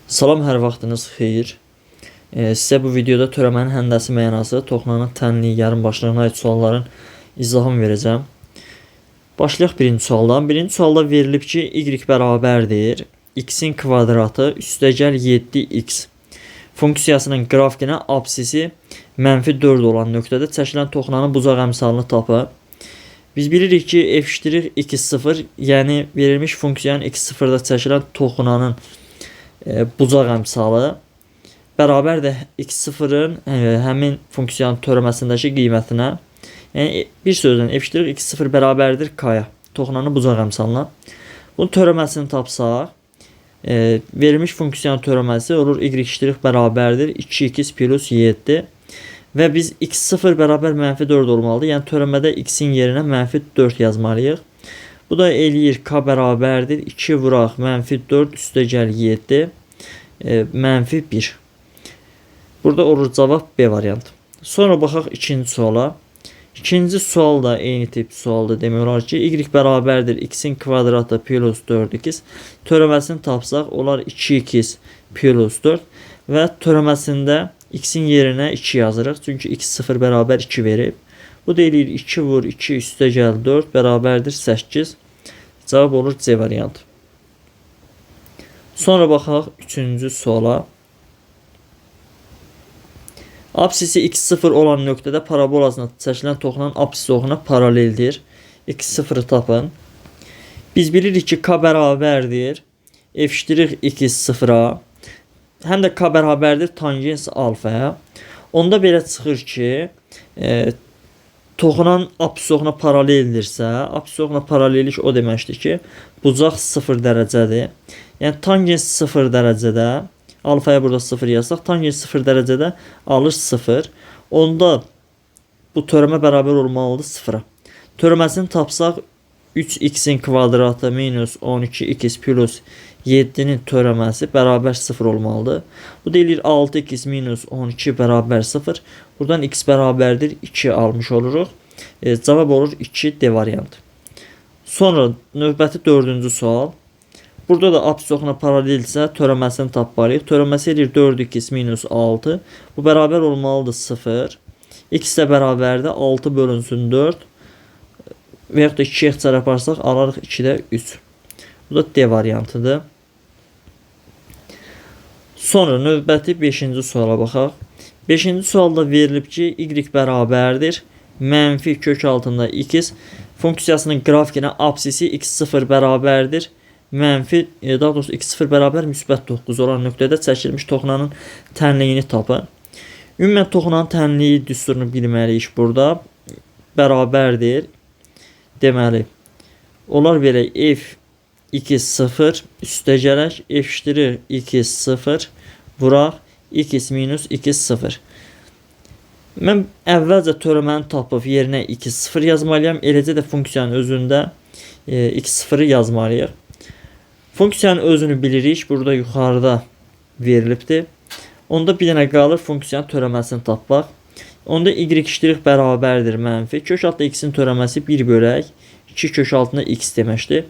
Salam, hər vaxtınız xeyir. Sizə bu videoda törəmənin həndəsi mənası, toxunanın tənliyi, yarım başlığına aid sualların izahını verəcəm. Başlayaq birinci sualdan. Birinci sualda verilib ki, y bərabərdir x-in kvadratı üstəgəl 7x funksiyasının qrafikinə absisi -4 olan nöqtədə çəkilən toxunanın bucaq əmsalını tapın. Biz bilirik ki, f'(x0), yəni verilmiş funksiyanın x0'da çəkilən toxunanın bucaq əmsalı bərabərdir x0'ın həmin funksiyanın törəməsindəki qiymətinə. Yəni bir sözlə f'(x0) bərabərdir k-ya, toxunanın bucaq əmsalına. Bunun törəməsini tapsaq, verilmiş funksiyanın törəməsi olur y' bərabərdir 2x plus 7 və biz x0 bərabər -4 olmalıdır. Yəni törəmədə x-in yerinə -4 yazmalıyıq. Bu da eləyir k bərabərdir 2 vuraq -4 üstəgəl 7 -1. Burada olur cavab B variantı. Sonra baxaq ikinci suala. İkinci sual da eyni tip sualdır. Demək olar ki, y bərabərdir x-in kvadratı plus 4x. Törəməsini tapsaq olar 2x plus 4 və törəməsində x-in yerinə 2 yazırıq. Çünki x0 bərabər 2 verib. Bu da eləyir 2 vur 2 üstəgəl 4 bərabərdir 8. Cavab olur C variantı. Sonra baxaq üçüncü suala. Absisi x0 olan nöqtədə parabolasına çəkilən toxunan absis oxuna paraleldir. x0'ı tapın. Biz bilirik ki, k bərabərdir f'(x0)-a. Həm də k bərabərdir tangens alfaya. Onda belə çıxır ki, toxunan absis oxuna paraleldirsə, absis oxuna paralellik o deməkdir ki, bucaq 0 dərəcədir. Yəni tangens 0 dərəcədə, alfaya burada 0 yazsaq, tangens 0 dərəcədə alır 0. Onda bu törəmə bərabər olmalıdır 0'a. Törəməsini tapsaq 3x'in kvadratı minus 12x plus 7'nin törəməsi bərabər 0 olmalıdır. Bu deyilir 6x minus 12 bərabər 0. Buradan x bərabərdir 2 almış oluruq. Cavab olur 2 D variantı. Sonra növbəti dördüncü sual. Burada da absis oxuna paraleldirsə törəməsini tapmalıyıq. Törəməsi edir 4x minus 6. Bu bərabər olmalıdır 0. X də bərabərdir 6 bölünsün 4. Və yaxud da 2'yə ixtisar yaparsaq alarıq 2'də 3. Bu da D variantıdır. Sonra növbəti 5-ci suala baxaq. 5-ci sualda verilib ki, y bərabərdir mənfi kök altında x funksiyasının qrafikinə absisi x0 bərabərdir mənfi, daha doğrusu x0 bərabər müsbət 9 olan nöqtədə çəkilmiş toxunanın tənliyini tapın. Ümumən toxunanın tənliyi düsturunu bilməliyik burada. Bərabərdir. Deməli, olar belə f(x0) üstəgələk f'(x0) vuraq x minus x0. Mən əvvəlcə törəməni tapıb yerinə x0 yazmalıyam. Eləcə də funksiyanın özündə x0'ı yazmalıyıq. Funksiyanın özünü bilirik. Burada yuxarıda verilibdir. Onda bir dənə qalır funksiyanın törəməsini tapmaq. Onda y' bərabərdir mənfi. Kök altında x'in törəməsi 1 bölək 2 kök altında x deməkdir.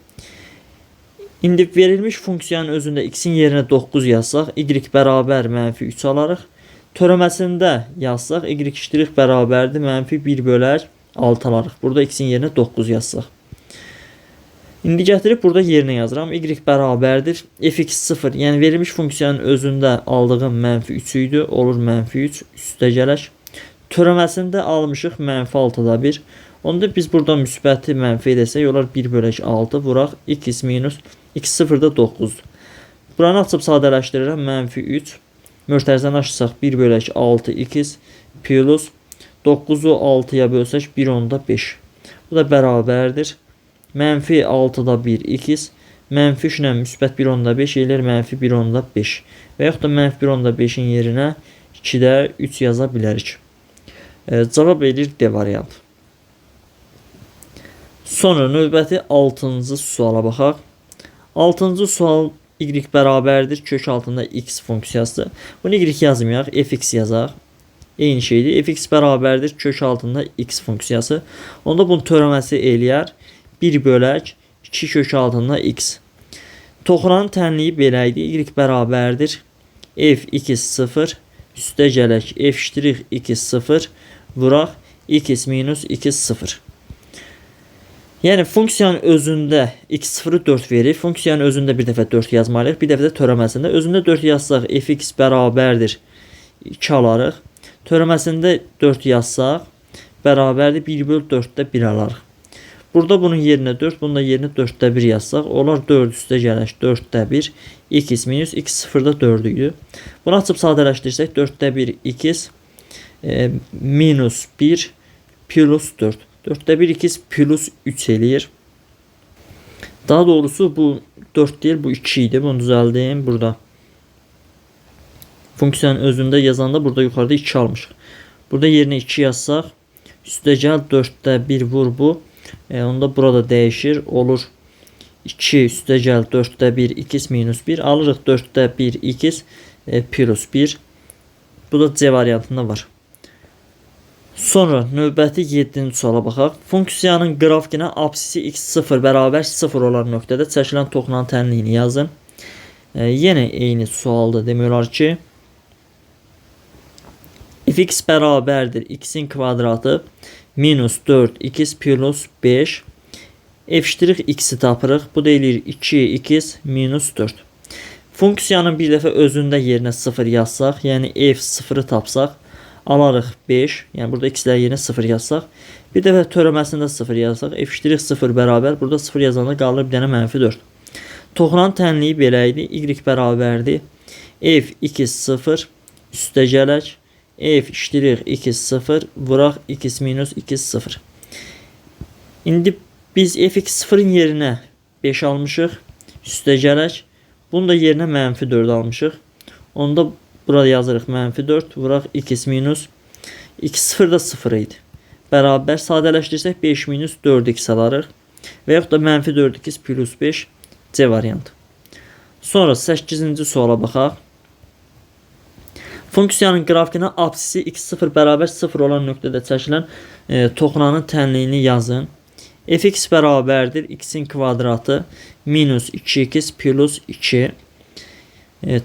İndi verilmiş funksiyanın özündə x'in yerinə 9 yazsaq, y bərabər mənfi 3 alarıq. Törəməsində yazsaq, y' bərabərdir mənfi 1 bölək 6 alarıq. Burada x'in yerinə 9 yazsaq. İndi gətirib burada yerinə yazıram. Y bərabərdir f(x0), yəni verilmiş funksiyanın özündə aldığım mənfi 3 idi. Olur mənfi 3 üstəgələk. Törəməsində almışıq -6'da 1. Onda biz burada müsbəti mənfi edəsək, olar 1 bölək 6 vuraq x minus x0'da 9'dur. Buranı açıb sadələşdirirəm, -3. Möhtərizəni açsaq 1 bölək 6x plus 9'u 6'ya bölsək 1/5. Bu da bərabərdir. -6'da 1x -3 ilə müsbət 1/5 eləyir -1/5. Və yaxud da -1/5'in yerinə 2'də 3 yaza bilərik. Cavab eləyir D variantı. Sonra növbəti 6-cı suala baxaq. 6-cı sual y bərabərdir kök altında x funksiyası. Bunu y yazmayaq, fx yazaq. Eyni şeydir. Fx bərabərdir kök altında x funksiyası. Onda bunun törəməsi eləyər 1 bölək 2 kök altında x. Toxunanın tənliyi belə idi. Y bərabərdir f2 0 üstə gələk f'2 0 vuraq x minus 2 0. Yəni funksiyanın özündə x0'ı 4 verir. Funksiyanın özündə bir dəfə 4 yazmalıyıq. Bir dəfə də törəməsində. Özündə 4 yazsaq fx bərabərdir 2 alarıq. Törəməsində 4 yazsaq bərabərdir 1/4'də 1 alarıq. Burada bunun yerinə 4, bunun da yerinə 4'də 1 yazsaq, olar 4 üstə gələk 4'də 1, x minus x0'da 4 idi. Bunu açıb sadələşdirsək 4'də 1 x minus 1 plus 4. 4'də 1 x plus 3 eləyir. Daha doğrusu bu 4 deyil, bu 2 idi. Bunu düzəldim burada. Funksiyanın özündə yazanda burada yuxarıda 2 almışıq. Burada yerinə 2 yazsaq, üstə gəl 4'də 1 vur bu. Onda burada dəyişir. Olur 2 üstə gəl 4'də 1 x minus 1. Alırıq 4'də 1 x plus 1. Bu da C variantında var. Sonra növbəti 7-ci suala baxaq. Funksiyanın qrafikinə absisi x0 bərabər 0 olan nöqtədə çəkilən toxunanın tənliyini yazın. Yenə eyni sualda demək olar ki, fx bərabərdir x-in kvadratı minus 4x plus 5. f'(x)i tapırıq. Bu da eləyir 2x minus 4. Funksiyanın bir dəfə özündə yerinə 0 yazsaq, yəni f0'ı tapsaq, alarıq 5. Yəni burada x-lər yerinə 0 yazsaq. Bir dəfə törəməsində 0 yazsaq, f'(0) bərabər. Burada 0 yazanda qalır bir dənə -4. Toxunanın tənliyi belə idi. Y bərabərdir f2 0 üstə gələk f'(2 0 vuraq x minus 2 0. İndi biz f2 0'ın yerinə 5 almışıq. Üstə gələk. Bunu da yerinə -4 almışıq. Onda burada yazırıq -4 vuraq x minus 2 0 da 0 idi. Bərabər sadələşdirsək 5 minus 4x alarıq. Və yaxud da -4x plus 5 C variantı. Sonra 8-ci suala baxaq. Funksiyanın qrafikinə absisi x0 bərabər 0 olan nöqtədə çəkilən toxunanın tənliyini yazın. fx bərabərdir x-in kvadratı minus 2x plus 2.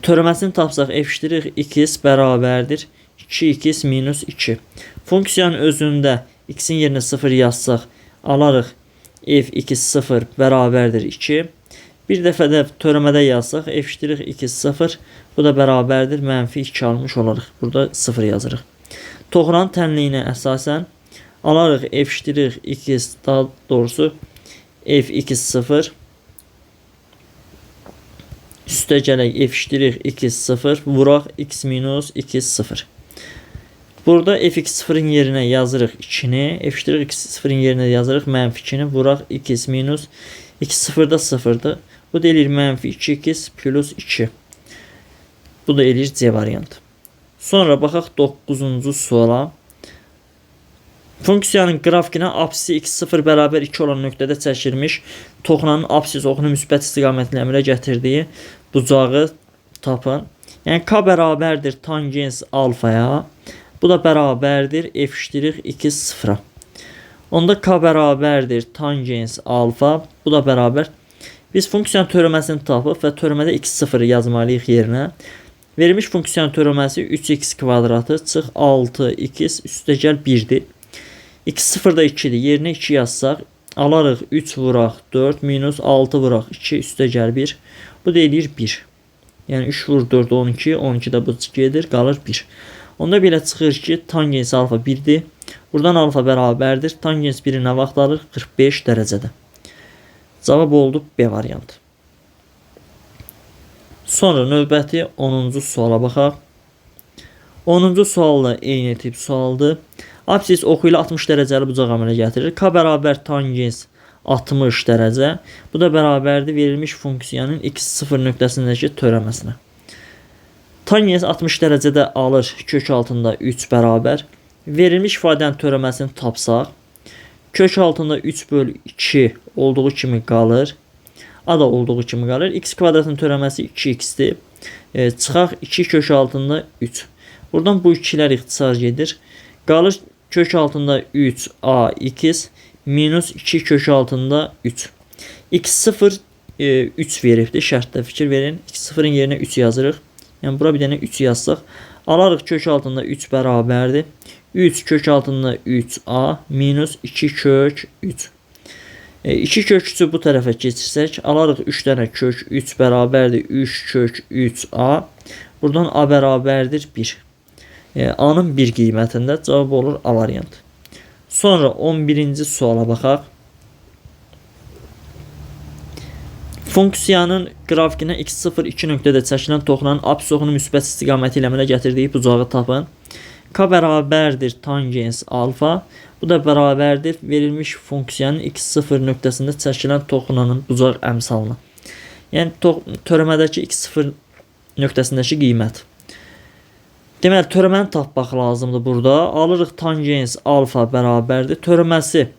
Törəməsini tapsaq f'(x) bərabərdir 2x minus 2. Funksiyanın özündə x-in yerinə 0 yazsaq, alarıq f2 0 bərabərdir 2. Bir dəfə də törəmədə yazsaq f'(x 0, bu da bərabərdir -2 almış olarıq. Burada 0 yazırıq. Toxunanın tənliyinə əsasən alarıq f'(x), daha doğrusu f2 0 üstə gələk f'(x 0 vuraq x minus 2 0. Burada f2 0'ın yerinə yazırıq 2'ni, f'(x 0'ın yerinə yazırıq -2'ni vuraq x minus 2 0 da 0'dır. Bu da eləyir -2x plus 2. Bu da eləyir C variantı. Sonra baxaq 9-cu suala. Funksiyanın qrafikinə absisi x0 bərabər 2 olan nöqtədə çəkilmiş toxunanın absis oxunu müsbət istiqamətli əmələ gətirdiyi bucağı tapın. Yəni k bərabərdir tangens alfaya. Bu da bərabərdir f'(x 0'a. Onda k bərabərdir tangens alfa. Bu da bərabər. Biz funksiyanın törəməsini tapıb və törəmədə x0'ı yazmalıyıq yerinə. Verilmiş funksiyanın törəməsi 3x kvadratı çıx 6x üstə gəl 1'dir. x0 da 2'dir. Yerinə 2 yazsaq, alarıq 3 vuraq 4 minus 6 vuraq 2 üstə gəl 1. Bu da eləyir 1. Yəni 3 vur 4 12, 12 da bu gedir, qalır 1. Onda belə çıxır ki, tangens alfa 1'dir. Buradan alfa bərabərdir. Tangens 1'i nə vaxt alır? 45 dərəcədə. Cavab oldu B variantı. Sonra növbəti 10-cu suala baxaq. 10-cu sual da eyni tip sualdır. Absis oxu ilə 60 dərəcəli bucaq əmələ gətirir. K bərabər tangens 60 dərəcə. Bu da bərabərdir verilmiş funksiyanın x0 nöqtəsindəki törəməsinə. Tangens 60 dərəcədə alır kök altında 3 bərabər. Verilmiş ifadənin törəməsini tapsaq, kök altında 3 bölü 2 olduğu kimi qalır. A da olduğu kimi qalır. X kvadratın törəməsi 2x'dir. Çıxaq 2 kök altında 3. Buradan bu 2'lər ixtisar gedir. Qalır kök altında 3ax minus 2 kök altında 3. x0 3 veribdir. Şərtdə fikir verin. x0'ın yerinə 3 yazırıq. Yəni bura bir dənə 3 yazsaq, alarıq kök altında 3 bərabərdir. 3 kök altında 3a minus 2 kök 3. 2 kök 3'ü bu tərəfə keçirsək, alarıq 3 dənə kök 3 bərabərdir 3 kök 3a. Buradan a bərabərdir 1. A-nın 1 qiymətində cavab olur A variantı. Sonra 11-ci suala baxaq. Funksiyanın qrafikinə x0 2 nöqtədə çəkilən toxunanın apsisinin müsbət istiqaməti ilə əmələ gətirdiyi bucağı tapın. K bərabərdir tangens alfa. Bu da bərabərdir verilmiş funksiyanın x0 nöqtəsində çəkilən toxunanın bucaq əmsalına. Yəni törəmədəki x0 nöqtəsindəki qiymət. Deməli, törəməni tapmaq lazımdır burada. Alırıq tangens alfa bərabərdir. Törəməsi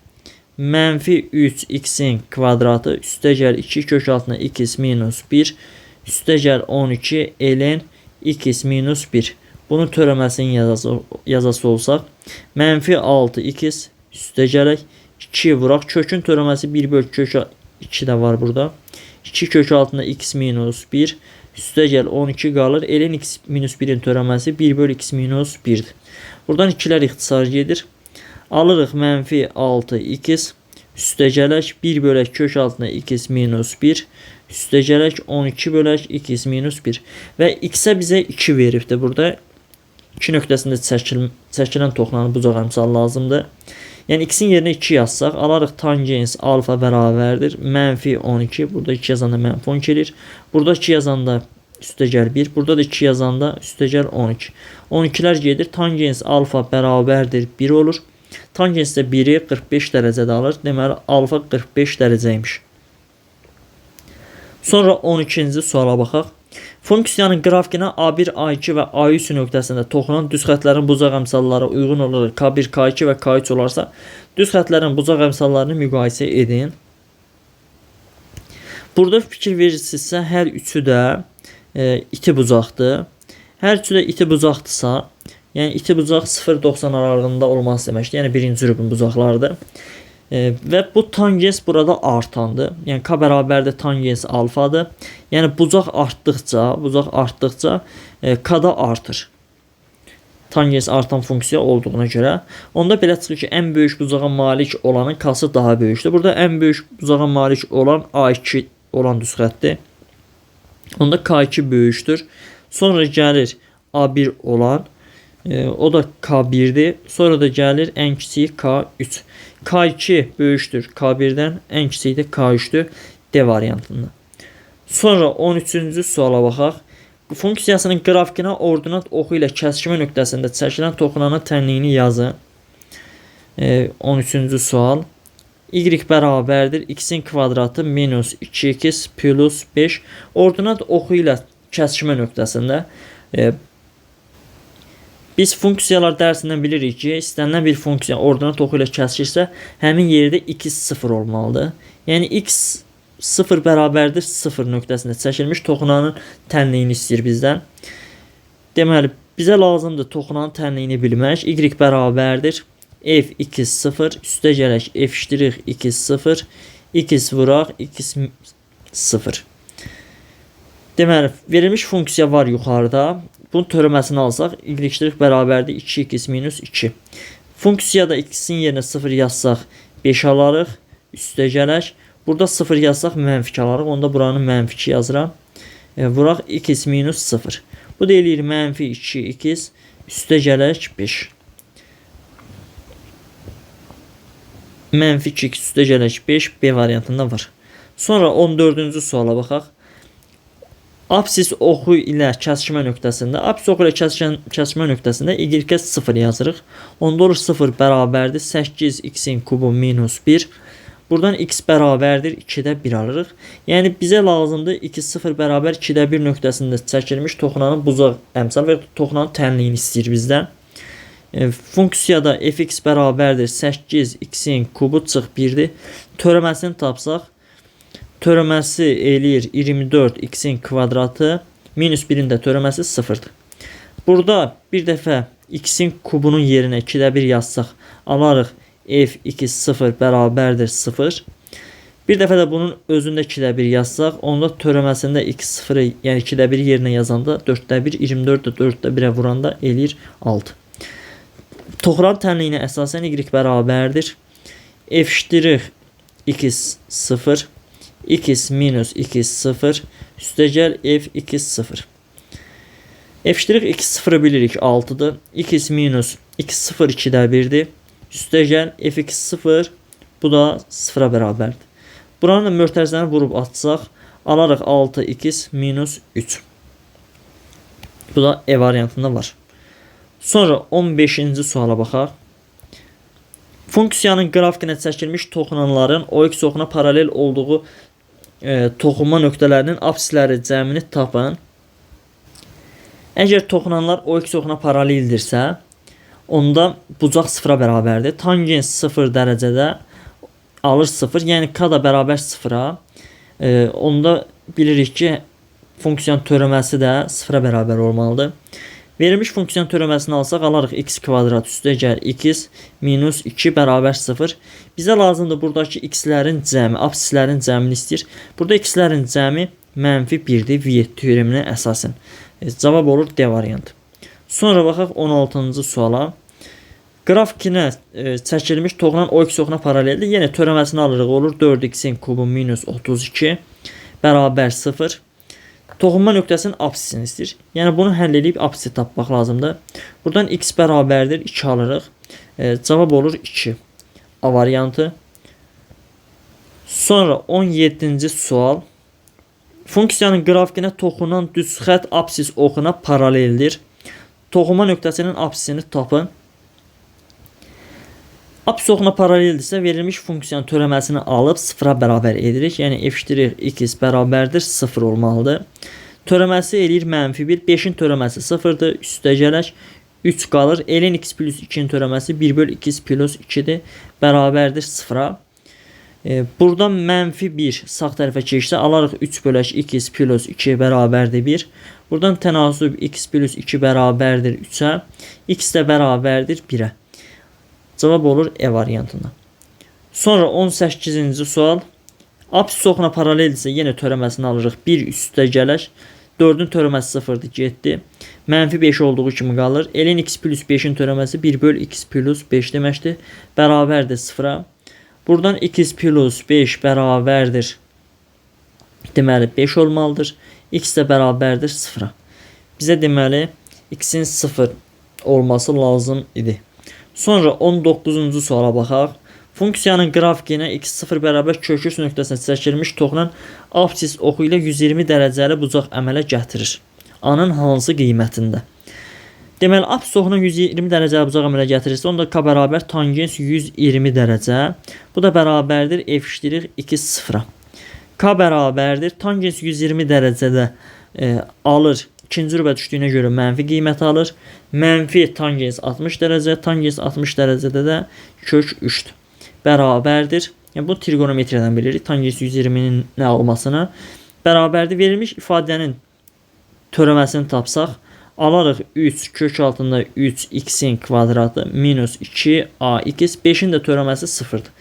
mənfi 3x'in kvadratı üstəgəl 2 kök altına x minus 1 üstəgəl 12 ln x minus 1. Bunun törəməsinin yazası olsaq, mənfi 6x üstəgələk 2 vuraq. Kökün törəməsi 1 bölü kök 2 də var burada. 2 kök altında x minus 1 üstəgəl 12 qalır. Ln x minus 1'in törəməsi 1 bölü x minus 1'dir. Buradan 2'lər ixtisar gedir. Alırıq mənfi 6x üstəgələk 1 bölək kök altında x minus 1 üstəgələk 12 bölək x minus 1 və x-ə bizə 2 veribdir burada. 2 nöqtəsində çəkilən toxunanın bucaq əmsalı lazımdır. Yəni x'in yerinə 2 yazsaq, alarıq tangens alfa bərabərdir mənfi 12. Burada 2 yazanda mənfi 12 edir. Burada 2 yazanda üstəgəl 1. Burada da 2 yazanda üstəgəl 12. 12'lər gedir. Tangens alfa bərabərdir 1 olur. Tangens də 1'i 45 dərəcədə alır. Deməli alfa 45 dərəcəymiş. Sonra 12-ci suala baxaq. Funksiyanın qrafikinə A1, A2 və A3 nöqtəsində toxunan düz xətlərin bucaq əmsalları uyğun olaraq K1, K2 və K3 olarsa, düz xətlərin bucaq əmsallarını müqayisə edin. Burada fikir verirsinizsə, hər üçü də iti bucaqdır. Hər üçü də iti bucaqdırsa, yəni iti bucaq 0-90 aralığında olması deməkdir. Yəni birinci rübün bucaqlardır. Və bu tangens burada artandır. Yəni K bərabərdir tangens alfadır. Yəni bucaq artdıqca K da artır. Tangens artan funksiya olduğuna görə. Onda belə çıxır ki, ən böyük bucağa malik olanın K-sı daha böyükdür. Burada ən böyük bucağa malik olan A2 olan düz xəttdir. Onda K2 böyükdür. Sonra gəlir A1 olan, o da K1'dir. Sonra da gəlir ən kiçik K3. K2 böyükdür K1'dən, ən kiçik də K3'dür D variantında. Sonra 13-cü suala baxaq. Funksiyasının qrafikinə ordinat oxu ilə kəsişmə nöqtəsində çəkilən toxunanın tənliyini yazın. 13-cü sual. Y bərabərdir x'in kvadratı minus 2x plus 5. Ordinat oxu ilə kəsişmə nöqtəsində biz funksiyalar dərsindən bilirik ki, istənilən bir funksiya ordinat oxu ilə kəsişirsə, həmin yerdə x 0 olmalıdır. Yəni x 0 bərabərdir 0 nöqtəsində çəkilmiş toxunanın tənliyini istəyir bizdən. Deməli, bizə lazımdır toxunanın tənliyini bilmək. Y bərabərdir f x 0 üstə gələk f ştirix x 0 x vuraq x 0. Deməli, verilmiş funksiya var yuxarıda. Bunun törəməsini alsaq, y ştirix bərabərdir 2x minus 2. Funksiyada x-in yerinə 0 yazsaq 5 alarıq, üstə gələk. Burada 0 yazsaq mənfi 2 alarıq, onda buranın mənfi 2 yazıram. Vuraq x minus 0. Bu da eləyir mənfi 2x, üstə gələk 5. Mənfi 2x üstə gələk 5 B variantında var. Sonra 14-cü suala baxaq. Apsis oxu ilə kəsişmə nöqtəsində, apsis oxu ilə kəsişmə nöqtəsində y-ə 0 yazırıq. Onda olur 0 bərabərdir 8x'in kubu minus 1. Buradan x bərabərdir 2-də 1 alırıq. Yəni bizə lazımdır x 0 bərabər 2-də 1 nöqtəsində çəkilmiş toxunanın bucaq əmsal və toxunanın tənliyini istəyir bizdən. Funksiyada fx bərabərdir 8x'in kubu çıx 1'dir. Törəməsini tapsaq, törəməsi eləyir 24x'in kvadratı minus 1'in də törəməsi 0'dır. Burada bir dəfə x'in kubunun yerinə 2-də 1 yazsaq, alarıq f x 0 bərabərdir 0. Bir dəfə də bunun özündə 2-də 1 yazsaq, onda törəməsində x0-ı, yəni 2-də 1 yerinə yazanda 4-də 1, 24 də 4-də 1-ə vuranda eləyir 6. Toxran tənliyinə əsasən y bərabərdir f' x0 x minus x0 üstəgəl f(x0). f' x0'ı bilirik 6'dır. x minus x0 2'də 1'dir. Üstəgəl f(x0) bu da 0'a bərabərdir. Buranın da mötərizəni vurub atsaq, alarıq 6x minus 3. Bu da E variantında var. Sonra 15-ci suala baxaq. Funksiyanın qrafikinə çəkilmiş toxunanların OX oxuna paralel olduğu toxunma nöqtələrinin apsisləri cəmini tapın. Əgər toxunanlar OX oxuna paraleldirsə, onda bucaq 0'a bərabərdir. Tangens 0 dərəcədə alır 0, yəni k da bərabər 0'a. Onda bilirik ki, funksiyanın törəməsi də 0'a bərabər olmalıdır. Verilmiş funksiyanın törəməsini alsaq, alarıq x kvadrat üstəgəl x minus 2 bərabər 0. Bizə lazımdır buradakı x-lərin cəmi, apsislərin cəmini istəyir. Burada x-lərin cəmi -1-dir Viet teoreminə əsasən. Cavab olur D variantı. Sonra baxaq 16-cı suala. Qrafikinə çəkilmiş toxunan OX oxuna paraleldir. Yenə törəməsini alırıq, olur 4x'in kubu minus 32 bərabər 0. Toxunma nöqtəsinin apsisini istəyir. Yəni bunu həll edib apsisi tapmaq lazımdır. Buradan x bərabərdir 2 alırıq. Cavab olur 2. A variantı. Sonra 17-ci sual. Funksiyanın qrafikinə toxunan düz xətt apsis oxuna paraleldir. Toxunma nöqtəsinin apsisini tapın. Apsis oxuna paraleldirsə, verilmiş funksiyanın törəməsini alıb 0'a bərabər edirik. Yəni f' x bərabərdir 0 olmalıdır. Törəməsi eləyir -1. 5'in törəməsi 0'dır. Üstəgələk 3 qalır. Ln x plus 2'in törəməsi 1/x plus 2'dir. Bərabərdir 0'a. Buradan -1 sağ tərəfə keçsə, alarıq 3 bölək x plus 2 bərabərdir 1. Buradan tənasüb x plus 2 bərabərdir 3'ə. X də bərabərdir 1'ə. Cavab olur E variantında. Sonra 18-ci sual. Apsis oxuna paraleldirsə, yenə törəməsini alırıq. 1 üstəgələk 4'ün törəməsi 0'dır, getdi. -5 olduğu kimi qalır. Ln x plus 5'in törəməsi 1/x plus 5 deməkdir. Bərabərdir 0'a. Buradan x plus 5 bərabərdir. Deməli 5 olmalıdır. X də bərabərdir 0'a. Bizə deməli x'in 0 olması lazım idi. Sonra 19-cu suala baxaq. Funksiyanın qrafikinə x0 bərabər kök 3 nöqtəsinə çəkilmiş toxunan apsis oxu ilə 120 dərəcəli bucaq əmələ gətirir. A-nın hansı qiymətində? Deməli, apsis oxuna 120 dərəcəli bucaq əmələ gətirirsə, onda k bərabər tangens 120 dərəcə. Bu da bərabərdir f' x0'a. K bərabərdir tangens 120 dərəcədə alır. İkinci rübə düşdüyünə görə mənfi qiymət alır. Mənfi tangens 60 dərəcə, tangens 60 dərəcədə də kök 3'dür. Bərabərdir. Yəni bu trigonometriyadan bilirik. Tangens 120'nin nə olmasını. Bərabərdir. Verilmiş ifadənin törəməsini tapsaq, alarıq 3 kök altında 3x'in kvadratı minus 2ax. 5'in də törəməsi 0'dır.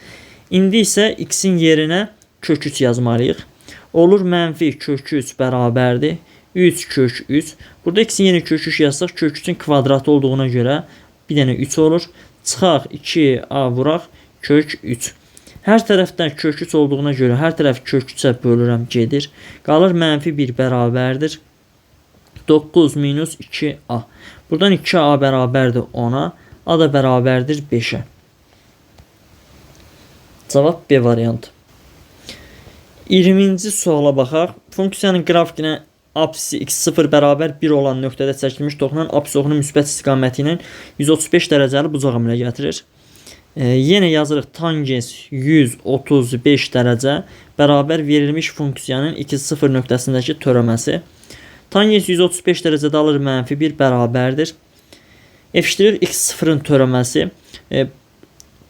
İndi isə x'in yerinə kök 3 yazmalıyıq. Olur mənfi kök 3 bərabərdir 3 kök 3. Burada x'in yeni kök 3 yazsaq, kök 3'ün kvadratı olduğuna görə bir dənə 3 olur. Çıxaq 2a vuraq kök 3. Hər tərəfdən kök 3 olduğuna görə hər tərəf kök 3'ə bölürəm, gedir. Qalır -1 bərabərdir 9 minus 2a. Buradan 2a bərabərdir 10'a. A da bərabərdir 5'ə. Cavab B variantı. 20-ci suala baxaq. Funksiyanın qrafikinə apsisi x0 bərabər 1 olan nöqtədə çəkilmiş toxunan apsis oxunun müsbət istiqaməti ilə 135 dərəcəli bucaq əmələ gətirir. Yenə yazırıq tangens 135 dərəcə bərabər verilmiş funksiyanın x0 nöqtəsindəki törəməsi. Tangens 135 dərəcədə alır -1 bərabərdir. f' x0'ın törəməsi.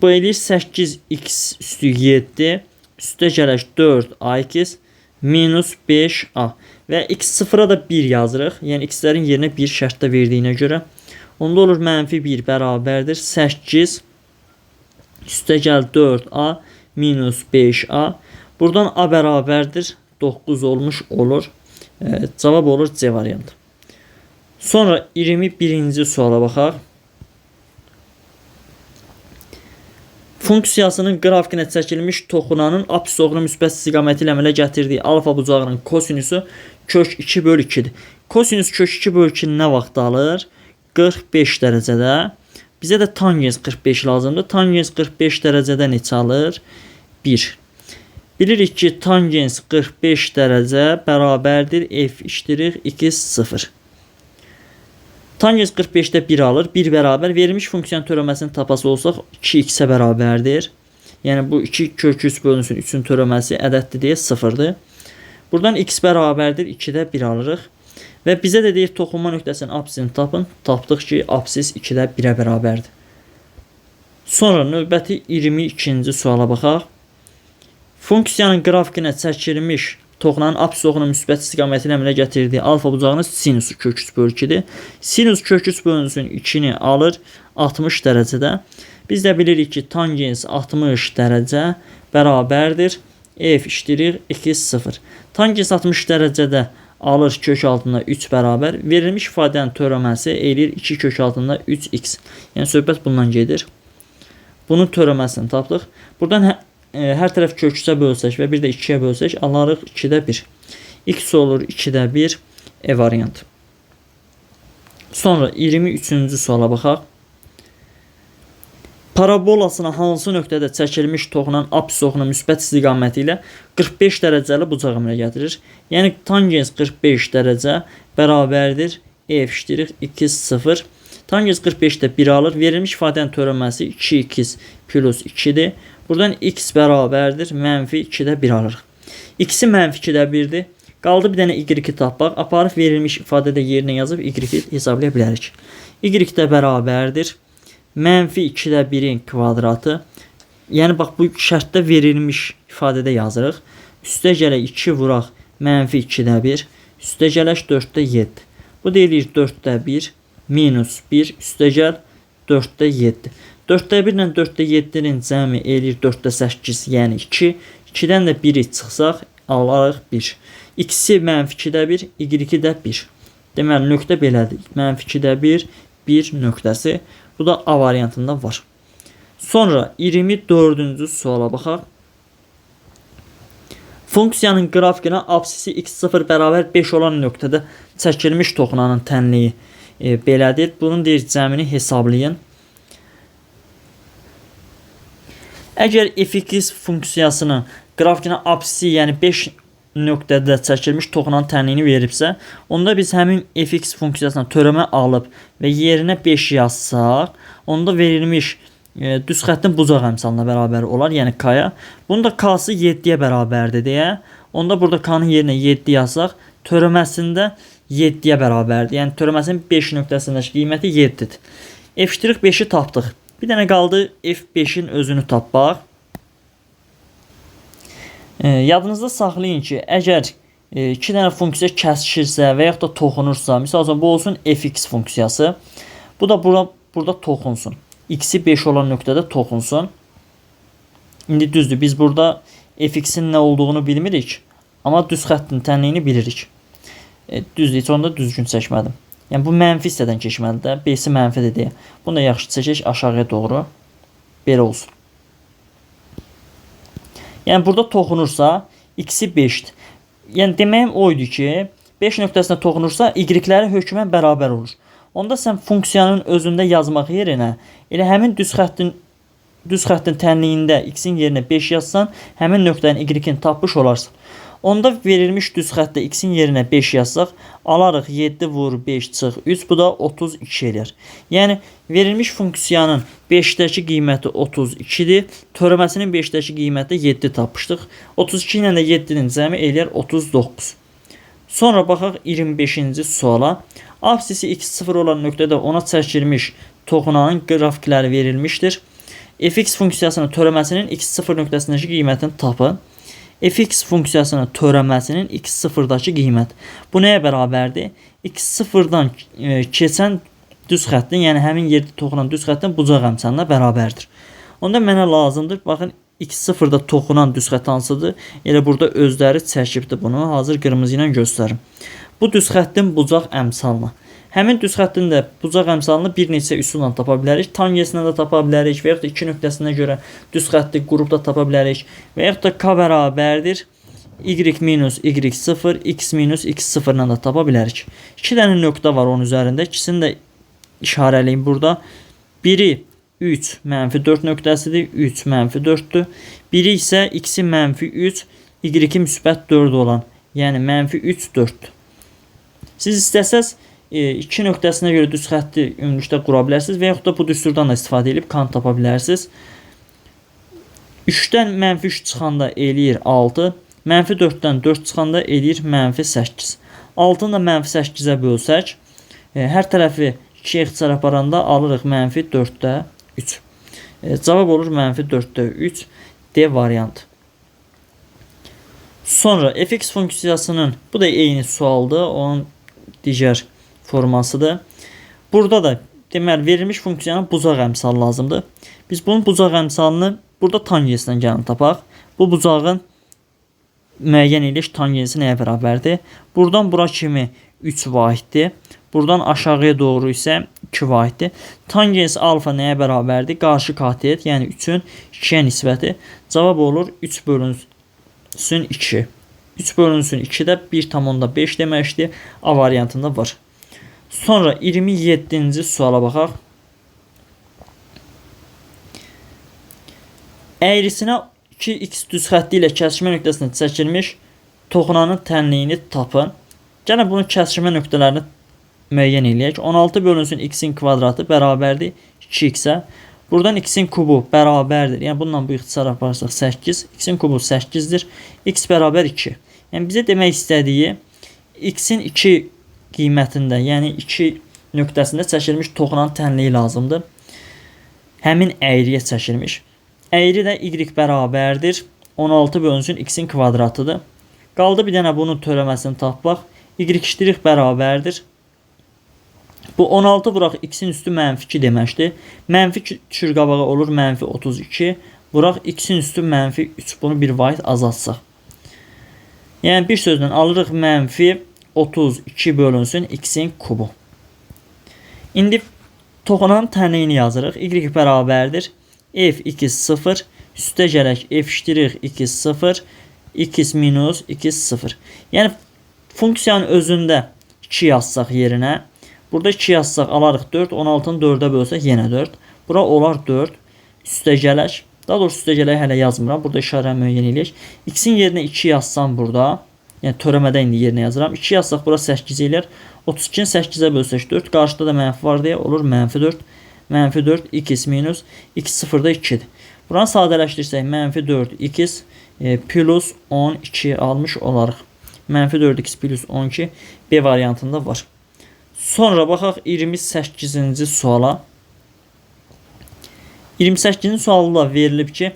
Bu eləyir 8x üstü 7 üstəgələk 4ax minus 5a. Və x0'a da 1 yazırıq. Yəni x'lərin yerinə 1 şərtdə verdiyinə görə. Onda olur -1 bərabərdir 8 üstəgəl 4a minus 5a. Buradan A bərabərdir 9 olmuş olur. Cavab olur C variantı. Sonra 21-ci suala baxaq. Funksiyasının qrafikinə çəkilmiş toxunanın apsis oğlunun müsbət istiqaməti ilə əmələ gətirdiyi alfa bucağının kosinüsü kök 2 bölü 2'dir. Kosinüs kök 2 bölü 2 nə vaxt alır? 45 dərəcədə. Bizə də tangens 45 lazımdır. Tangens 45 dərəcədə neçə alır? 1. Bilirik ki, tangens 45 dərəcə bərabərdir f iştirik 2 0. Tangens 45'də 1 alır. 1 bərabər verilmiş funksiyanın törəməsini tapası olsaq 2x-ə bərabərdir. Yəni bu 2 kök 3 bölünsün 3'ün törəməsi ədəddir deyə 0'dır. Buradan x bərabərdir 2'də 1 alırıq. Və bizə də deyir toxunma nöqtəsinin apsisini tapın. Tapdıq ki, apsis 2'də 1'ə bərabərdir. Sonra növbəti 22-ci suala baxaq. Funksiyanın qrafikinə çəkilmiş toxunanın apsis oğlunun müsbət istiqaməti ilə əmələ gətirdiyi alfa bucağının sinusu kök 3 bölü 2'dir. Sinus kök 3 bölünsün 2'ni alır 60 dərəcədə. Biz də bilirik ki, tangens 60 dərəcə bərabərdir f iştirik 2 0. Tangens 60 dərəcədə alır kök altında 3 bərabər. Verilmiş ifadənin törəməsi eləyir 2 kök altında 3x. Yəni söhbət bundan gedir. Bunun törəməsini tapdıq. Buradan hər tərəf kök 3'ə bölsək və bir də 2'yə bölsək alarıq 2'də 1. X olur 2'də 1 E variantı. Sonra 23-cü suala baxaq. Parabolasına hansı nöqtədə çəkilmiş toxunan apsis oğlunun müsbət istiqaməti ilə 45 dərəcəli bucaq əmələ gətirir. Yəni tangens 45 dərəcə bərabərdir f iştirik 2 0. Tangens 45'də 1 alır. Verilmiş ifadənin törəməsi 2x plus 2'dir. Buradan x bərabərdir mənfi 2'də 1 alırıq. X-i mənfi 2'də 1'dir. Qaldı bir dənə y-i tapmaq. Aparıb verilmiş ifadədə yerinə yazıb y-i hesablaya bilərik. Y də bərabərdir mənfi 2'də 1'in kvadratı. Yəni bax bu şərtdə verilmiş ifadədə yazırıq. Üstə gələk 2 vuraq mənfi 2'də 1. Üstə gələk 4'də 7. Bu deyilir 4'də 1 minus 1 üstə gəl 4'də 7. 4'də 1 ilə 4'də 7'nin cəmi eləyir 4'də 8 yəni 2. 2'dən də 1'i çıxsaq alarıq 1. X-i mənfi 2'də 1, y-i də 1. Deməli nöqtə belədir. Mənfi 2'də 1, 1 nöqtəsi. Bu da A variantında var. Sonra 24-cü suala baxaq. Funksiyanın qrafikinə apsisi x0 bərabər 5 olan nöqtədə çəkilmiş toxunanın tənliyi belədir. Bunun deyir cəmini hesablayın. Əgər f(x) funksiyasının qrafikinə apsisi yəni 5 nöqtədə çəkilmiş toxunanın tənliyini veribsə, onda biz həmin f(x) funksiyasına törəmə alıb və yerinə 5 yazsaq, onda verilmiş düz xəttin bucaq əmsalına bərabər olar, yəni k-ya. Bunun da k-sı 7'yə bərabərdir deyə, onda burada k-nın yerinə 7 yazsaq, törəməsində 7'yə bərabərdir. Yəni törəməsinin 5 nöqtəsindəki qiyməti 7'dir. f'5'i tapdıq. Bir dənə qaldı f5'in özünü tapmaq. Yadınızda saxlayın ki, əgər 2 dənə funksiya kəsişirsə və yaxud da toxunursa, misal bu olsun f(x) funksiyası. Bu da burada toxunsun. X-i 5 olan nöqtədə toxunsun. İndi düzdür, biz burada f(x)in nə olduğunu bilmirik, amma düz xəttin tənliyini bilirik. Düzdür, heç onda düzgün çəkmədim. Yəni bu mənfi hissədən keçməlidir də, B-si mənfidir deyə. Bunu da yaxşı çəkək aşağıya doğru. Belə olsun. Yəni burada toxunursa x-i 5'dir. Yəni deməyim oydu ki, 5 nöqtəsinə toxunursa y-ləri hökmən bərabər olur. Onda sən funksiyanın özündə yazmaq yerinə elə həmin düz xəttin tənliyində x-in yerinə 5 yazsan, həmin nöqtənin y-ni tapmış olarsan. Onda verilmiş düz xəttdə x-in yerinə 5 yazsaq, alarıq 7 vur 5 çıx 3, bu da 32 eləyər. Yəni verilmiş funksiyanın 5'dəki qiyməti 32'dir. Törəməsinin 5'dəki qiyməti 7 tapmışdıq. 32 ilə də 7'nin cəmi eləyər 39. Sonra baxaq 25-ci suala. Apsisi x0 olan nöqtədə ona çəkilmiş toxunanın qrafikləri verilmişdir. f(x) funksiyasının törəməsinin x0 nöqtəsindəki qiymətini tapın. f(x) funksiyasının törəməsinin x0'dakı qiymət. Bu nəyə bərabərdir? x0'dan keçən düz xəttin, yəni həmin yerdə toxunan düz xəttin bucaq əmsalına bərabərdir. Onda mənə lazımdır, baxın, x0-da toxunan düz xətt hansıdır? Elə burada özləri çəkibdir bunu. Hazır qırmızı ilə göstərim. Bu düz xəttin bucaq əmsalını. Həmin düz xəttin də bucaq əmsalını bir neçə üsulla tapa bilərik. Tangenslə də tapa bilərik və yaxud da iki nöqtəsinə görə düz xətti qrupda tapa bilərik və yaxud da k bərabərdir y minus y0, x minus x0 ilə də tapa bilərik. 2 dənə nöqtə var onun üzərində. İkisini də işarələyim burada. Biri 3 mənfi 4 nöqtəsidir. 3 mənfi 4'dür. Biri isə x-i mənfi 3, y-i müsbət 4 olan. Yəni mənfi 3, 4'dür. Siz istəsəz 2 nöqtəsinə görə düz xətti ümumilikdə qura bilərsiniz və yaxud da bu düsturdan da istifadə edib kant tapa bilərsiniz. 3-dən mənfi 3 çıxanda eləyir 6. Mənfi 4-dən 4 çıxanda eləyir mənfi 8. 6-nı da mənfi 8-ə bölsək, hər tərəfi 2-yə ixtisar aparanda alırıq mənfi 4-də 3. Cavab olur mənfi 4-də 3. D variantı. Sonra fx funksiyasının, bu da eyni sualdır, onun digər formasıdır. Burada da deməli verilmiş funksiyanın bucaq əmsalı lazımdır. Biz bunun bucaq əmsalını burada tangensdən gəlin tapaq. Bu bucağın müəyyən ediş tangensi nəyə bərabərdir? Buradan bura kimi 3 vahiddir. Buradan aşağıya doğru isə 2 vahiddir. Tangens alfa nəyə bərabərdir? Qarşı katet, yəni 3-ün 2-yə nisbəti. Cavab olur 3 bölünsün 2. 3 bölünsün 2 də 1,5 deməkdir. A variantında var. Sonra 27-ci suala baxaq. Əyrisinə 2x düz xətti ilə kəsişmə nöqtəsində çəkilmiş toxunanın tənliyini tapın. Gəlin bunun kəsişmə nöqtələrini müəyyən eləyək. 16 bölünsün x-in kvadratı bərabərdir 2x-ə. Buradan x-in kubu bərabərdir. Yəni bununla bu ixtisar aparsaq 8. X-in kubu 8-dir. X bərabər 2. Yəni bizə demək istədiyi x-in 2 qiymətində, yəni 2 nöqtəsində çəkilmiş toxunanın tənliyi lazımdır. Həmin əyriyə çəkilmiş. Əyri də y bərabərdir 16 bölünsün x-in kvadratıdır. Qaldı bir dənə bunun törəməsini tapmaq. Y' bərabərdir. Bu 16 vuraq x-in üstü mənfi 2 deməkdir. Mənfi 2 düşür qabağa olur mənfi 32. Vuraq x-in üstü mənfi 3. Bunu bir vahid azaltsaq. Yəni bir sözlə alırıq mənfi 32 bölünsün x-in kubu. İndi toxunanın tənliyini yazırıq. Y bərabərdir f(x0) üstə gələk f'(x0) x minus x0. Yəni funksiyanın özündə 2 yazsaq yerinə, burada 2 yazsaq alarıq 4, 16-nı 4-ə bölsək yenə 4. Bura olar 4. Üstə gələk. Daha doğrusu üstə gələk hələ yazmıram. Burada işarə müəyyən eləyək. X-in yerinə 2 yazsam burada, yəni törəmədə indi yerinə yazıram. 2 yazsaq bura 8 eləyər. 32-ni 8-ə bölsək 4. Qarşıda da mənfi var deyə olur mənfi 4. Mənfi 4 x minus x0'da 2'dir. Buranı sadələşdirsək mənfi 4 x plus 12 almış olarıq. Mənfi 4 x plus 12 B variantında var. Sonra baxaq 28-ci suala. 28-ci sualda verilib ki,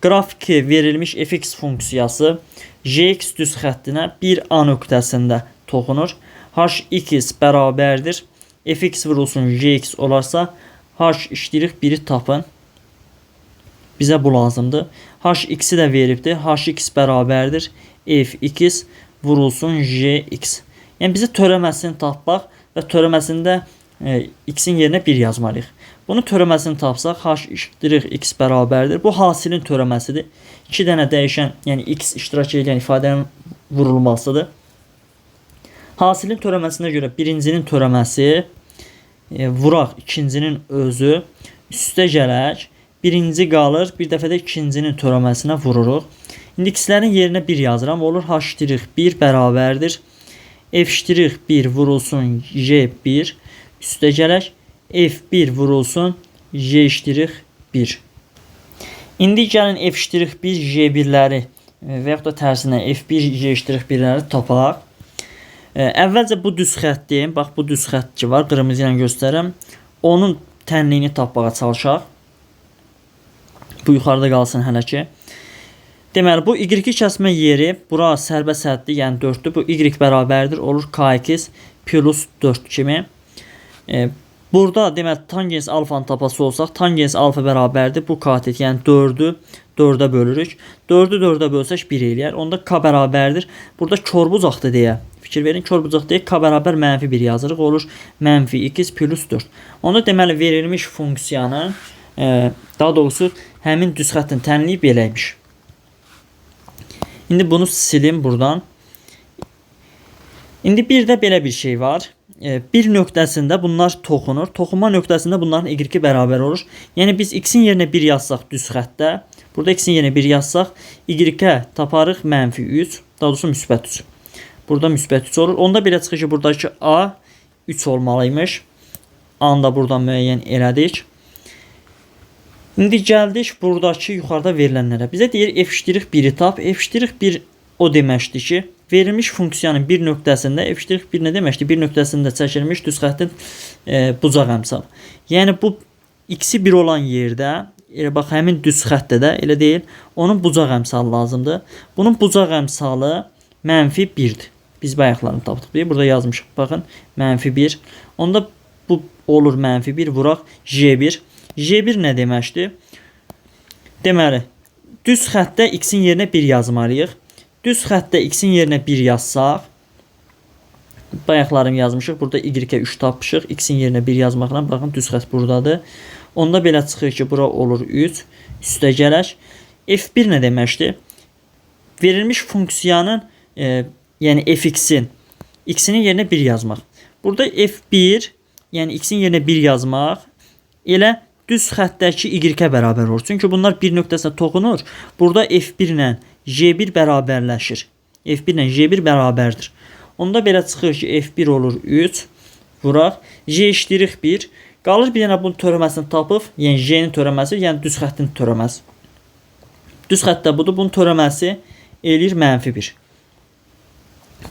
qrafiki verilmiş fx funksiyası jx düz xəttinə bir A nöqtəsində toxunur. Hx bərabərdir. Fx vurulsun jx olarsa h'-1'i tapın. Bizə bu lazımdır. Hx-i də veribdir. Hx bərabərdir fx vurulsun jx. Yəni bizə törəməsini tapmaq və törəməsində x-in yerinə 1 yazmalıyıq. Bunu törəməsini tapsaq h'-x bərabərdir. Bu hasilin törəməsidir. 2 dənə dəyişən, yəni x iştirak edən ifadənin vurulmasıdır. Hasilin törəməsinə görə birincinin törəməsi vuraq ikincinin özü, üstə gələk, birinci qalır, bir dəfə də ikincinin törəməsinə vururuq. İndi x-lərin yerinə 1 yazıram, olur h'1 bərabərdir. f'1 vurulsun j1, üstə gələk, f1 vurulsun j'1. İndi gəlin f'1 j1'ləri və yaxud da tərsinə f1 j'1'ləri tapaq. Əvvəlcə bu düz xətdir. Bax bu düz xətt ki var, qırmızı ilə göstərirəm. Onun tənliyini tapmağa çalışaq. Bu yuxarıda qalsın hələ ki. Deməli bu y kəsmə yeri bura sərbəst həddir, yəni 4'dür. Bu y bərabərdir olur kx plus 4 kimi. Burada deməli tangens alfanı tapası olsaq, tangens alfa bərabərdir bu katet, yəni 4-ü 4-ə bölürük. 4-ü 4-ə bölsək 1 eləyər. Onda k bərabərdir. Burada korbucaqdır deyə. Fikir verin, korbucaq deyə k bərabər -1 yazırıq. Olur -2 plus 4. Onda deməli verilmiş funksiyanın daha doğrusu həmin düz xəttin tənliyi beləymiş. İndi bunu silim buradan. İndi bir də belə bir şey var. Bir nöqtəsində bunlar toxunur. Toxunma nöqtəsində bunların y-i bərabər olur. Yəni biz x-in yerinə 1 yazsaq düz xəttdə, burada x-in yerinə 1 yazsaq, y-ə taparıq -3, daha doğrusu müsbət 3. Burada müsbət 3 olur. Onda belə çıxır ki, buradakı a 3 olmalıymış. A-nı da buradan müəyyən elədik. İndi gəldik buradakı yuxarıda verilənlərə. Bizə deyir f'1'i tap. f'1 o deməkdir ki, verilmiş funksiyanın bir nöqtəsində f'1 nə deməkdir? Bir nöqtəsində çəkilmiş düz xəttin bucaq əmsalı. Yəni bu x-i 1 olan yerdə, elə bax həmin düz xəttdə də elə deyil, onun bucaq əmsalı lazımdır. Bunun bucaq əmsalı -1'dir. Biz bayaqlarını tapdıq. Burada yazmışıq. Baxın, -1. Onda bu olur -1 vuraq j1. j1 nə deməkdir? Deməli, düz xəttdə x-in yerinə 1 yazmalıyıq. Düz xəttdə x-in yerinə 1 yazsaq, bayaqlarım yazmışıq. Burada y-ə 3 tapmışıq. X-in yerinə 1 yazmaqla, baxın düz xətt buradadır. Onda belə çıxır ki, bura olur 3. Üstə gələk. f1 nə deməkdir? Verilmiş funksiyanın, yəni fx-in, x-inin yerinə 1 yazmaq. Burada f1, yəni x-in yerinə 1 yazmaq, elə düz xəttdəki y-ə bərabər olur. Çünki bunlar bir nöqtəsinə toxunur. Burada f1 ilə j1 bərabərləşir. f1 ilə j1 bərabərdir. Onda belə çıxır ki, f1 olur 3. Vuraq. j'1. Qalır bir dənə bunun törəməsini tapıb, yəni j-nin törəməsi, yəni düz xəttin törəməsi. Düz xəttdə budur. Bunun törəməsi eləyir -1.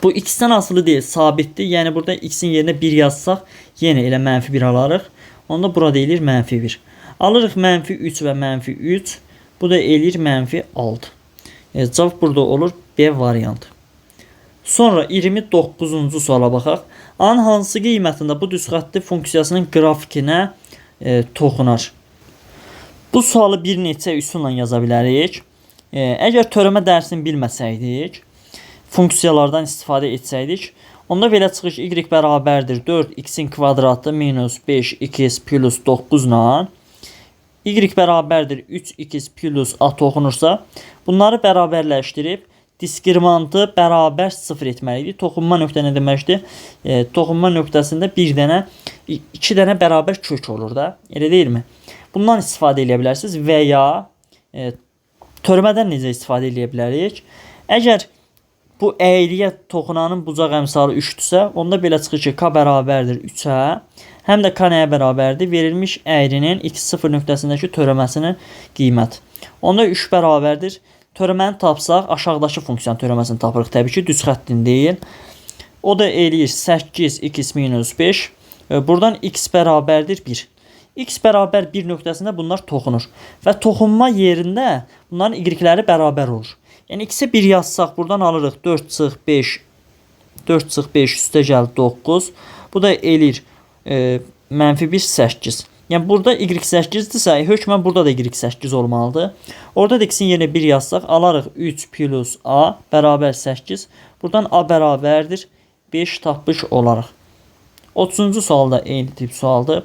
Bu x-dən asılı deyil, sabitdir. Yəni burada x-in yerinə 1 yazsaq, yenə elə -1 alarıq. Onda burada eləyir -1. Alırıq -3 və -3. Bu da eləyir -6. Cavab burada olur B variantı. Sonra 29-cu suala baxaq. A-nın hansı qiymətində bu düz xətti funksiyasının qrafikinə toxunar? Bu sualı bir neçə üsulla yaza bilərik. Əgər törəmə dərsini bilməsəydik, funksiyalardan istifadə etsəydik, onda belə çıxır ki, y bərabərdir 4x-in kvadratı minus 5x plus 9 ilə y bərabərdir 3x plus a toxunursa, bunları bərabərləşdirib diskriminantı bərabər 0 etməliydik. Toxunma nöqtə nə deməkdir? Toxunma nöqtəsində 2 dənə bərabər kök olur da. Elə deyilmi? Bundan istifadə edə bilərsiniz və ya törəmədən necə istifadə edə bilərik? Əgər bu əyriyə toxunanın bucaq əmsalı 3-dürsə, onda belə çıxır ki, k bərabərdir 3-ə. Həm də k nəyə bərabərdir? Verilmiş əyrinin x0 nöqtəsindəki törəməsinin qiymət. Onda 3 bərabərdir. Törəməni tapsaq, aşağıdakı funksiyanın törəməsini tapırıq. Təbii ki, düz xəttin deyil. O da eləyir 8x minus 5. Buradan x bərabərdir 1. X bərabər 1 nöqtəsində bunlar toxunur. Və toxunma yerində bunların y-ləri bərabər olur. Yəni x-ə 1 yazsaq, buradan alırıq 4 çıx 5. 4 çıx 5 üstə gəl 9. Bu da eləyir -1 8. Yəni burada y8-dirsə, hökmən burada da y8 olmalıdır. Orada da x-in yerinə 1 yazsaq, alarıq 3 plus a bərabər 8. Buradan a bərabərdir 5 tapmış olaraq. 30-cu sualda eyni tip sualdır.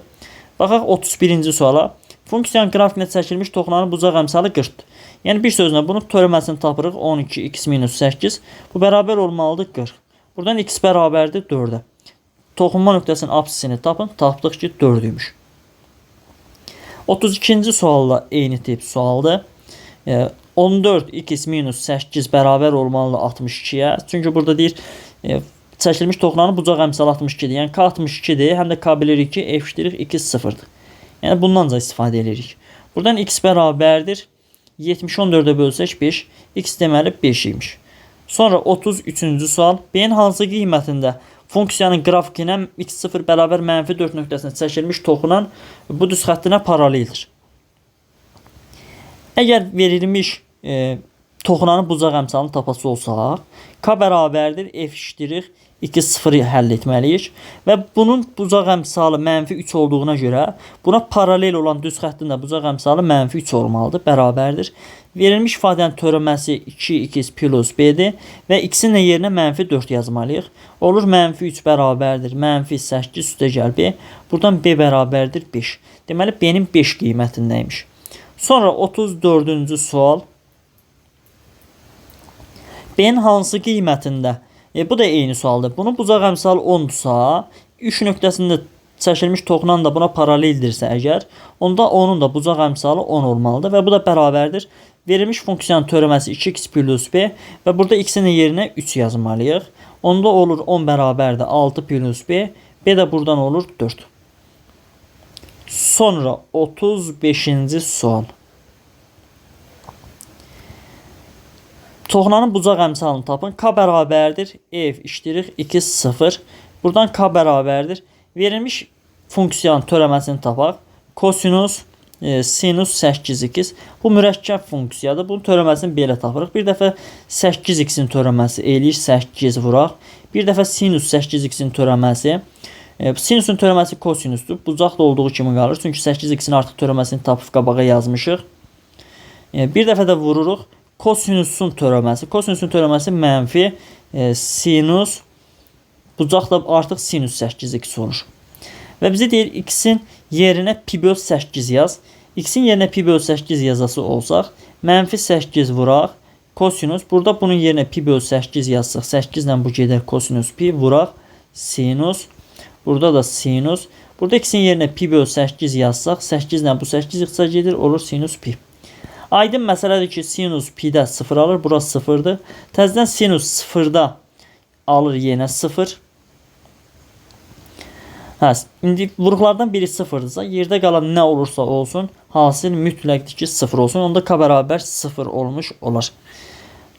Baxaq 31-ci suala. Funksiyanın qrafikinə çəkilmiş toxunanın bucaq əmsalı 40-dır. Yəni bir sözlə bunun törəməsini tapırıq 12x minus 8. Bu bərabər olmalıdır 40. Buradan x bərabərdir 4-ə. Toxunma nöqtəsinin apsisini tapın. Tapdıq ki 4-üymüş. 32-ci sualla eyni tip sualdır. 14x minus 8 bərabər olmalıdır 62-yə. Çünki burada deyir çəkilmiş toxunanın bucaq əmsalı 62-dir. Yəni k 62-dir. Həm də k bilirik ki f'2 0-dır. Yəni bundan da istifadə edirik. Buradan x bərabərdir 70 14-ə bölsək 5. X deməli 5 imiş. Sonra 33-cü sual. B-nin hansı qiymətində funksiyanın qrafikinə x0 bərabər -4 nöqtəsinə çəkilmiş toxunan bu düz xəttinə paraleldir. Əgər verilmiş toxunanın bucaq əmsalını tapası olsaq, k bərabərdir f' 2 0-ı həll etməliyik və bunun bucaq əmsalı -3 olduğuna görə buna paralel olan düz xəttin də bucaq əmsalı -3 olmalıdır, bərabərdir. Verilmiş ifadənin törəməsi 2x plus b-dir və x-in yerinə -4 yazmalıyıq. Olur -3 bərabərdir -8 üstəgəl b. Buradan b bərabərdir 5. Deməli b-nin 5 qiymətindəymiş. Sonra 34-cü sual. B-nin hansı qiymətində? Bu da eyni sualdır. Bunun bucaq əmsalı 10-dursa, 3 nöqtəsində çəkilmiş toxunan da buna paraleldirsə əgər, onda onun da bucaq əmsalı 10 olmalıdır və bu da bərabərdir. Verilmiş funksiyanın törəməsi 2x plus b və burada x-in yerinə 3 yazmalıyıq. Onda olur 10 bərabərdir 6 plus b, b də buradan olur 4. Sonra 35-ci sual. Toxunanın bucaq əmsalını tapın. K bərabərdir f iştirik 2 0. Buradan k bərabərdir. Verilmiş funksiyanın törəməsini tapaq. Kosinus sinus 8x. Bu mürəkkəb funksiyadır. Bunun törəməsini belə tapırıq. Bir dəfə 8x-in törəməsi eləyir 8 vuraq. Bir dəfə sinus 8x-in törəməsi. Sinusun törəməsi kosinusdur. Bucaq da olduğu kimi qalır. Çünki 8x-in artıq törəməsini tapıb qabağa yazmışıq. Bir dəfə də vururuq. Kosinusun törəməsi. Kosinusun törəməsi mənfi sinus. Bucaq da artıq sinus 8x olur. Və bizə deyir x-in yerinə pi böl 8 yaz. X-in yerinə pi böl 8 yazası olsaq, -8 vuraq. Kosinus. Burada bunun yerinə pi böl 8 yazsaq, 8 ilə bu gedər kosinus pi vuraq. Sinus. Burada da sinus. Burada x-in yerinə pi böl 8 yazsaq, 8 ilə bu 8 yığsa gedir, olur sinus pi. Aydın məsələdir ki, sinus pi-də 0 alır. Burası 0'dır. Təzədən sinus 0'da alır yenə 0. İndi vuruqlardan biri 0'dırsa, yerdə qalan nə olursa olsun, hasil mütləqdir ki 0 olsun. Onda k bərabər 0 olmuş olar.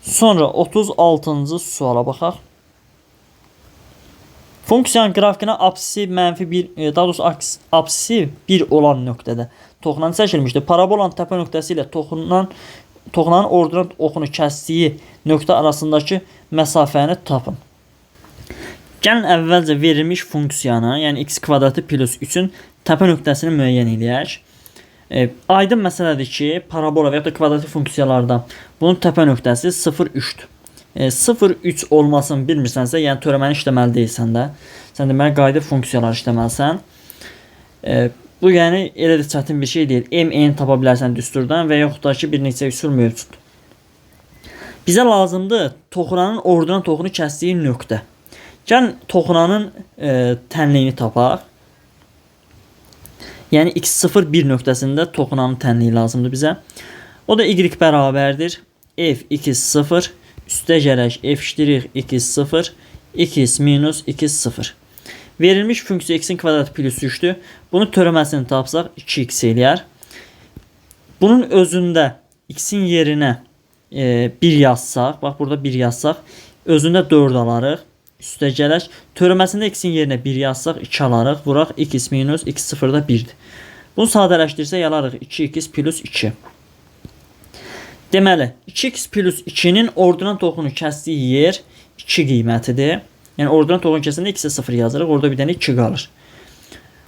Sonra 36-cı suala baxaq. Funksiyanın qrafikinə apsisi -1, daha doğrusu apsisi 1 olan nöqtədə toxunan çəkilmişdir. Parabolanın təpə nöqtəsi ilə toxunanın ordinat oxunu kəsdiyi nöqtə arasındakı məsafəni tapın. Gəlin əvvəlcə verilmiş funksiyanı, yəni x kvadratı plus 3-ün təpə nöqtəsini müəyyən edək. Aydın məsələdir ki, parabola və ya da kvadratik funksiyalarda bunun təpə nöqtəsi 0,3-dür. 0,3 olmasını bilmirsənsə, yəni törəməni işləməli deyilsən də, sən deməli qayda funksiyalar işləməlisən. Bu yəni elə də çətin bir şey deyil. M-N tapa bilərsən düsturdan və yaxud da ki, bir neçə üsul mövcuddur. Bizə lazımdır toxunanın ordinat oxunu kəsdiyi nöqtə. Gəlin toxunanın tənliyini tapaq. Yəni x0 1 nöqtəsində toxunanın tənliyi lazımdır bizə. O da y bərabərdir f2 0 üstə gələk f' 2 0 2 minus 2 0. Verilmiş funksiya x-in kvadratı plus 3'dür. Bunun törəməsini tapsaq 2x eləyər. Bunun özündə x-in yerinə 1 yazsaq, bax burada 1 yazsaq, özündə 4 alarıq. Üstə gələk. Törəməsində x-in yerinə 1 yazsaq 2 alarıq. Vuraq 2 minus 2 0-da 1'dir. Bunu sadələşdirsək alarıq 2x plus 2. Deməli 2x plus 2-nin ordinat oxunu kəsdiyi yer 2 qiymətidir. Yəni ordinat oxunu kəsəndə x-ə 0 yazırıq. Orada bir dənə 2 qalır.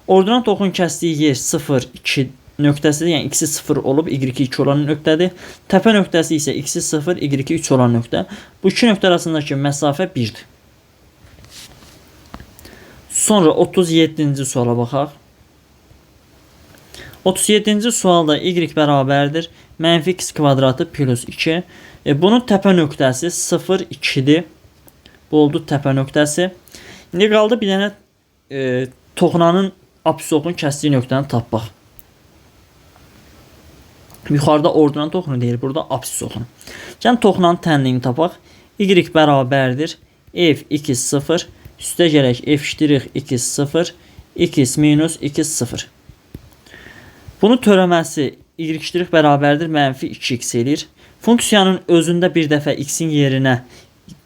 Ordinat oxunu kəsdiyi yer 0, 2 nöqtəsidir. Yəni x-i 0 olub y2 2 olan nöqtədir. Təpə nöqtəsi isə x-i 0, y2 3 olan nöqtə. Bu iki nöqtə arasındakı məsafə 1'dir. Sonra 37-ci suala baxaq. 37-ci sualda y bərabərdir -x kvadratı plus 2. Bunun təpə nöqtəsi 0, 2'dir. Bu oldu təpə nöqtəsi. İndi qaldı bir dənə toxunanın apsis oxunu kəsdiyi nöqtəni tapmaq. Yuxarıda ordinat oxunu deyil, burada apsis oxunu. Gəlin toxunanın tənliyini tapaq. Y bərabərdir f2 0 üstə gələk f' 2 0 2 minus 2 0. Bunun törəməsi y' bərabərdir -2x eləyir. Funksiyanın özündə bir dəfə x-in yerinə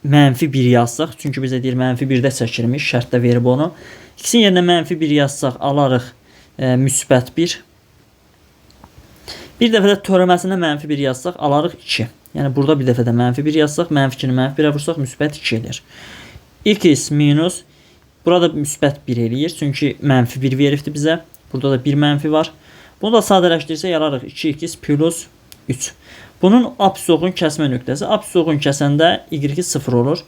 -1 yazsaq, çünki bizə deyir -1-də çəkilmiş, şərtdə verib onu. X-in yerinə -1 yazsaq alarıq müsbət 1. Bir dəfə də törəməsinə -1 yazsaq alarıq 2. Yəni burada bir dəfə də -1 yazsaq, -2-ni -1-ə vursaq müsbət 2 edir. x minus, burada müsbət 1 eləyir. Çünki mənfi 1 veribdir bizə. Burada da bir mənfi var. Bunu da sadələşdirsək yalarıq 2x plus 3. Bunun absisovun kəsmə nöqtəsi. Absisovun kəsəndə y 0 olur.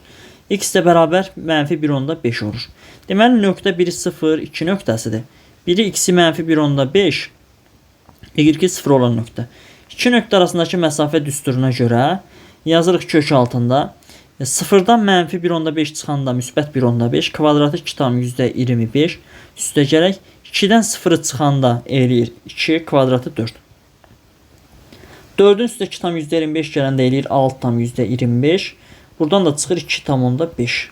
X də bərabər mənfi 1/5 olur. Deməli nöqtə 1, 0, 2 nöqtəsidir. Biri x-i mənfi 1/5, y 0 olan nöqtə. İki nöqtə arasındakı məsafə düsturuna görə yazırıq kök altında. 0-dan mənfi 1/5 çıxanda müsbət 1/5 kvadratı 2 tam %25 üstə gələk 2-dən 0 çıxanda eləyir 2 kvadratı 4. 4-ün üstə 2 tam %25 gələndə eləyir 6 tam %25. Buradan da çıxır 2 tam onda 5.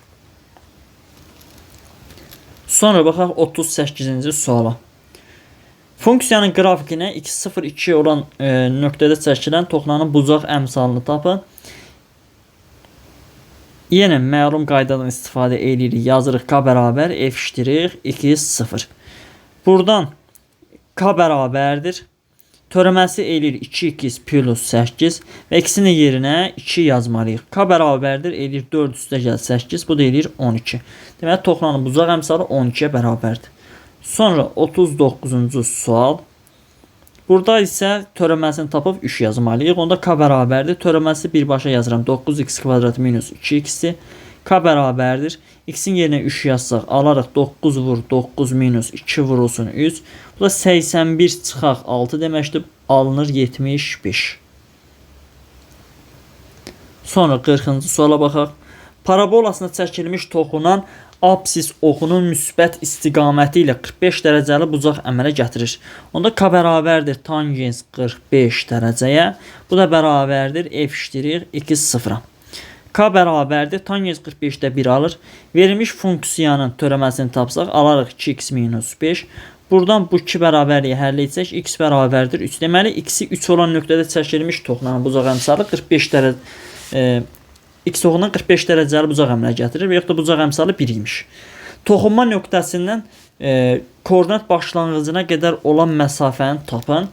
Sonra baxaq 38-ci suala. Funksiyanın qrafikinə x0, 2 olan nöqtədə çəkilən toxunanın bucaq əmsalını tapın. Yenə məlum qaydadan istifadə edirik. Yazırıq k bərabər f iştirik x 0. Buradan k bərabərdir. Törəməsi eləyir 2x plus 8 və x-nin yerinə 2 yazmalıyıq. K bərabərdir eləyir 4 üstə gəl 8. Bu da eləyir 12. Deməli toxunanın bucaq əmsalı 12-yə bərabərdir. Sonra 39-cu sual. Burada isə törəməsini tapıb 3 yazmalıyıq. Onda k bərabərdir. Törəməsi birbaşa yazıram. 9x kvadratı minus 2x-dir. K bərabərdir. X-in yerinə 3 yazsaq alarıq 9 vur 9 minus 2 vurulsun 3. Bu da 81 çıxaq 6 deməkdir. Alınır 75. Sonra 40-cı suala baxaq. Parabolasına çəkilmiş toxunan absis oxunun müsbət istiqaməti ilə 45 dərəcəli bucaq əmələ gətirir. Onda k bərabərdir tangens 45 dərəcəyə. Bu da bərabərdir f iştirik x 0-a. K bərabərdir tangens 45-də 1 alır. Verilmiş funksiyanın törəməsini tapsaq alarıq 2x minus 5. Buradan bu 2 bərabərliyi həll etsək x bərabərdir 3. Deməli x-i 3 olan nöqtədə çəkilmiş toxunanın bucaq əmsalı 45 dərəcə x toxunan 45 dərəcəli bucaq əmələ gətirir və yaxud da bucaq əmsalı 1 imiş. Toxunma nöqtəsindən koordinat başlanğıcına qədər olan məsafəni tapın.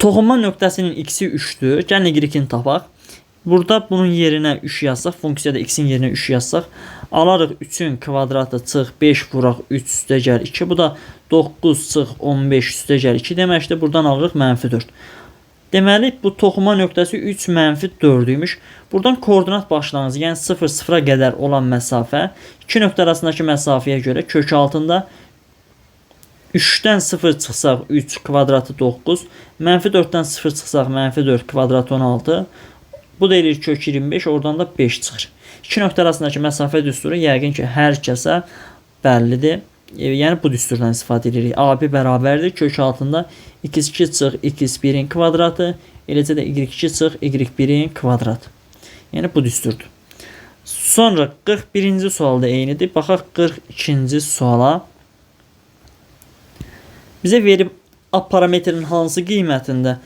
Toxunma nöqtəsinin x-i 3-dür. Gəlin y-ni tapaq. Burada bunun yerinə 3 yazsaq, funksiyada x-in yerinə 3 yazsaq, alarıq 3-ün kvadratı çıx 5 vuraq 3 üstə gəl 2. Bu da 9 çıx 15 üstə gəl 2 deməkdir. Buradan alırıq mənfi 4. Deməli bu toxunma nöqtəsi 3 mənfi 4 imiş. Buradan koordinat başlanğıcı, yəni 0-0-a qədər olan məsafə, iki nöqtə arasındakı məsafəyə görə kök altında 3-dən 0 çıxsaq 3 kvadratı 9, mənfi 4-dən 0 çıxsaq mənfi 4 kvadratı 16. Bu da eləyir kök 25, oradan da 5 çıxır. İki nöqtə arasındakı məsafə düsturu yəqin ki, hər kəsə bəllidir. Yəni bu düsturdan istifadə edirik. AB bərabərdir. Kök altında x2 çıx x1-in kvadratı, eləcə də y2 çıx y1-in kvadratı. Yəni bu düsturdur. Sonra 41-ci sualda eynidir. Baxaq 42-ci suala. Bizə verib A parametrinin hansı qiymətində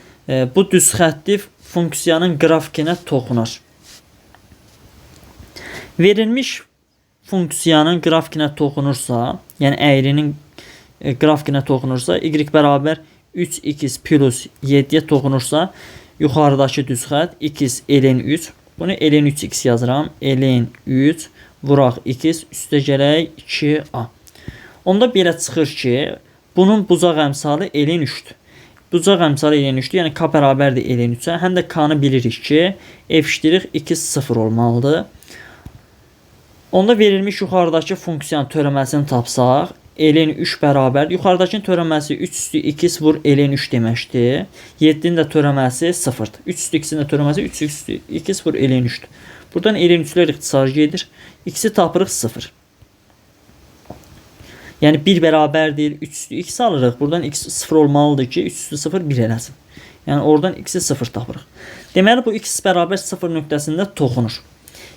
bu düz xətti funksiyanın qrafikinə toxunar. Verilmiş funksiyanın qrafikinə toxunursa, yəni əyrinin qrafikinə toxunursa, y bərabər 3x plus 7-yə toxunursa, yuxarıdakı düz xətt x ln 3, bunu ln 3x yazıram, ln 3 vuraq x üstə gələk 2a. Onda belə çıxır ki, bunun bucaq əmsalı ln 3-dür. Bucaq əmsalı ln 3-dür, yəni k bərabərdir ln 3-ə. Həm də k-nı bilirik ki, f iştirik x 0 olmalıdır. Onda verilmiş yuxarıdakı funksiyanın törəməsini tapsaq, ln 3 bərabər, yuxarıdakının törəməsi 3 üstü x vur ln 3 deməkdir. 7-nin də törəməsi 0-dır. 3 üstü x-in də törəməsi 3 üstü x vur ln 3-dür. Buradan ln 3-lər ixtisar gedir. X-i tapırıq 0. Yəni 1 bərabərdir, 3 üstü x alırıq. Buradan x 0 olmalıdır ki, 3 üstü 0 1 eləsin. Yəni oradan x-i 0 tapırıq. Deməli bu x bərabər 0 nöqtəsində toxunur.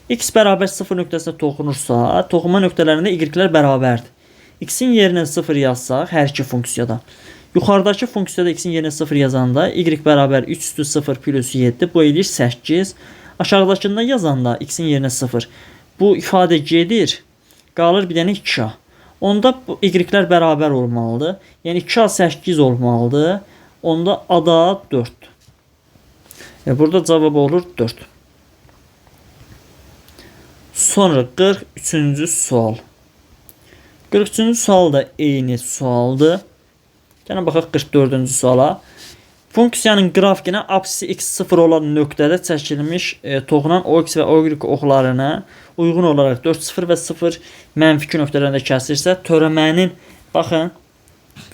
X bərabər 0 nöqtəsində toxunursa, toxunma nöqtələrində y-lər bərabərdir. X-in yerinə 0 yazsaq, hər iki funksiyada. Yuxarıdakı funksiyada x-in yerinə 0 yazanda, y bərabər 3 üstü 0 plus 7, bu eləyir 8. Aşağıdakında yazanda, x-in yerinə 0. Bu ifadə gedir, qalır bir dənə 2a. Onda y-lər bərabər olmalıdır. Yəni 2a 8 olmalıdır. Onda a da 4. Burada cavab olur 4. Sonra 43-cü sual. 43-cü sual da eyni sualdır. Gəlin baxaq 44-cü suala. Funksiyanın qrafikinə apsisi x0 olan nöqtədə çəkilmiş toxunan OX və OY oxlarına uyğun olaraq 4, 0 və 0 mənfi 2 nöqtələrində kəsilirsə, törəmənin, baxın,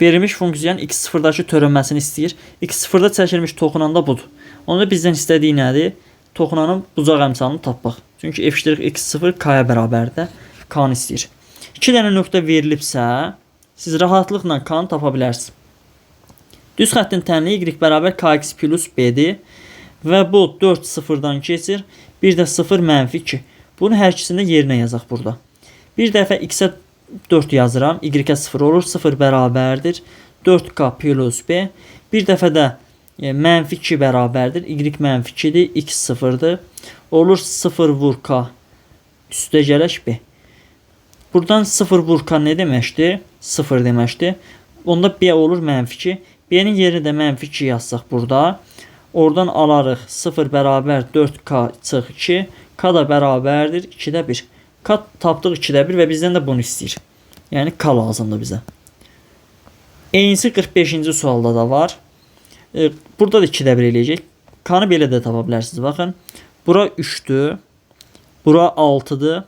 verilmiş funksiyanın x0-dakı törəməsini istəyir. X0-da çəkilmiş toxunanda budur. Onda bizdən istədiyi nədir? Toxunanın bucaq əmsalını tapmaq. Çünki f'(x0) k-yə bərabərdir. K-nı istəyir. 2 dənə nöqtə verilibsə, siz rahatlıqla k-nı tapa bilərsiniz. Düz xəttin tənliyi y bərabər kx plus b-dir və bu 4 0-dan keçir. Bir də 0 mənfi 2. Bunu hər ikisini yerinə yazaq burada. Bir dəfə x-ə 4 yazıram. Y-ə 0 olur. 0 bərabərdir 4k plus b. Bir dəfə də mənfi 2 bərabərdir. Y mənfi 2-dir. X 0-dır. Olur 0 vur k üstə gələk b. Buradan 0 vur k nə deməkdir? 0 deməkdir. Onda b olur mənfi 2. B-nin yerinə də mənfi 2 yazsaq burada. Oradan alarıq 0 bərabər 4k çıx 2. K da bərabərdir 2-də 1. K tapdıq 2-də 1 və bizdən də bunu istəyir. Yəni k lazımdır bizə. Eynisi 45-ci sualda da var. Burada da 2-də 1 eləyəcək. K-nı belə də tapa bilərsiniz. Baxın. Bura 3-dür. Bura 6-dır.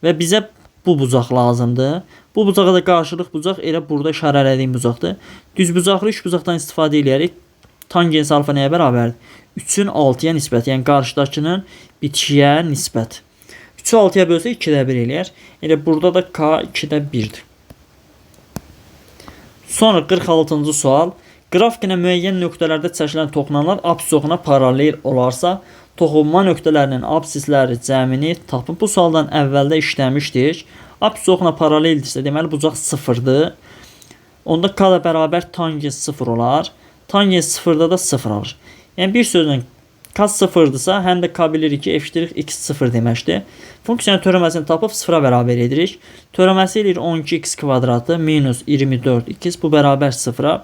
Və bizə bu bucaq lazımdır. Bu bucağa da qarşılıq bucaq elə burada işarələdiyim bucaqdır. Düz bucaqlı 3 bucaqdan istifadə edərək tangens alfa nəyə bərabərdir? 3-ün 6-ya nisbət, yəni qarşıdakının bitişiyə nisbət. 3-ü 6-ya bölsə 2-də 1 eləyər. Elə burada da k 2-də 1-dir. Sonra 46-cı sual. Qrafikinə müəyyən nöqtələrdə çəkilən toxunanlar apsis oxuna paralel olarsa, toxunma nöqtələrinin apsisləri cəmini tapın. Bu sualdan əvvəldə işləmişdik. Apsis oxuna paraleldirsə, deməli bucaq 0-dır. Onda k da bərabər tangens 0 olar. Tangens 0-da da 0 alır. Yəni bir sözlə k 0-dırsa, həm də k bilirik ki, f'(x0) deməkdir. Funksiyanın törəməsini tapıb 0-a bərabər edirik. Törəməsi eləyir 12x kvadratı minus 24x, bu bərabər 0-a.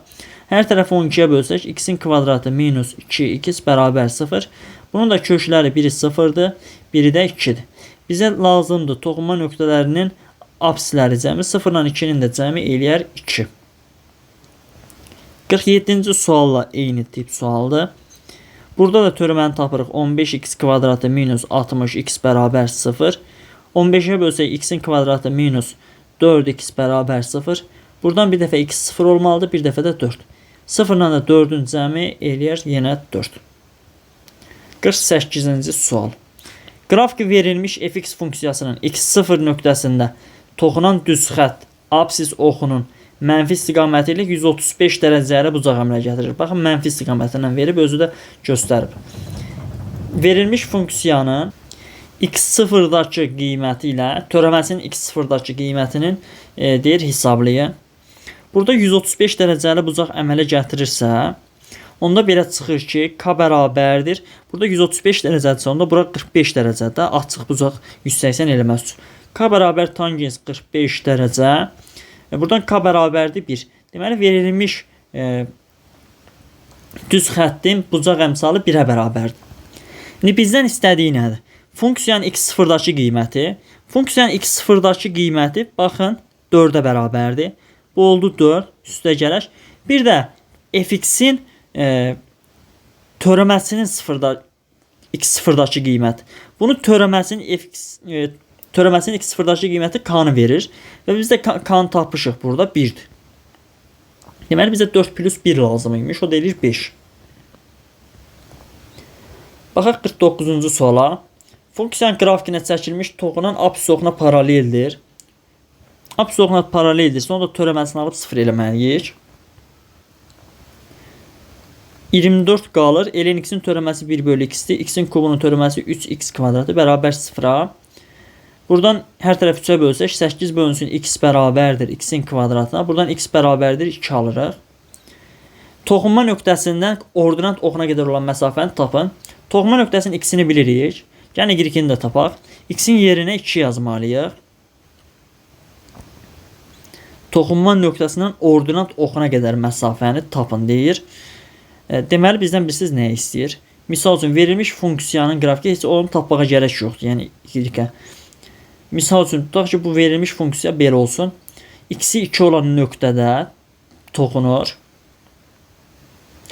Hər tərəfi 12-yə bölsək, x-in kvadratı minus 2x bərabər 0. Bunun da kökləri biri 0-dır, biri də 2-dir. Bizə lazımdır toxunma nöqtələrinin apsisləri cəmi 0 ilə 2-nin də cəmi eləyər 2. 47-ci sualla eyni tip sualdır. Burada da törəməni tapırıq 15x kvadratı minus 60x bərabər 0. 15-ə bölsək x-in kvadratı minus 4x bərabər 0. Buradan bir dəfə x 0 olmalıdır, bir dəfə də 4. 0 ilə də 4-ün cəmi eləyər yenə 4. 48-ci sual. Qrafiki verilmiş fx funksiyasının x0 nöqtəsində toxunan düz xətt apsis oxunun mənfi istiqaməti ilə 135 dərəcəli bucaq əmələ gətirir. Baxın, mənfi istiqamətindən verib, özü də göstərib. Verilmiş funksiyanın x0-dakı qiyməti ilə törəməsinin x0-dakı qiymətinin deyir hesablayın. Burada 135 dərəcəli bucaq əmələ gətirirsə, onda belə çıxır ki, k bərabərdir. Burada 135 dərəcədirsə, onda bura 45 dərəcədə açıq bucaq 180 eləməz üçün. K bərabər tangens 45 dərəcə. Buradan k bərabərdir 1. Deməli, verilmiş düz xəttin bucaq əmsalı 1-ə bərabərdir. İndi bizdən istədiyi nədir? Funksiyanın x0-dakı qiyməti. Funksiyanın x0-dakı qiyməti, baxın, 4-ə bərabərdir. Bu oldu 4, üstə gələk. Bir də fx-in törəməsinin x0-dakı qiymət. Bunu törəməsinin x0-dakı qiyməti k-nı verir. Və biz də k-nı tapışıq burada 1-dir. Deməli, bizə 4 plus 1 lazım imiş. O da eləyir 5. Baxaq 49-cu suala. Funksiyanın qrafikinə çəkilmiş toxunan apsis oxuna paraleldir. Apsis oxuna paraleldirsə, onu da törəməsini alıb 0 eləməliyik. 24 qalır. Elin x-in törəməsi 1 bölü x-dir. X-in kubunun törəməsi 3x kvadratı bərabər 0-a. Buradan hər tərəf 3-ə bölsək, 8 bölünsün x bərabərdir x-in kvadratına. Buradan x bərabərdir 2 alırıq. Toxunma nöqtəsindən ordinat oxuna qədər olan məsafəni tapın. Toxunma nöqtəsinin x-ini bilirik. Yəni y-ni də tapaq. X-in yerinə 2 yazmalıyıq. Toxunma nöqtəsindən ordinat oxuna qədər məsafəni tapın deyir. Deməli, bizdən bilirsiniz nəyə istəyir? Misal üçün, verilmiş funksiyanın qrafiki heç onu tapmağa gərək yoxdur. Yəni, y-ə Misal üçün tutaq ki, bu verilmiş funksiya belə olsun. X-i 2 olan nöqtədə toxunur.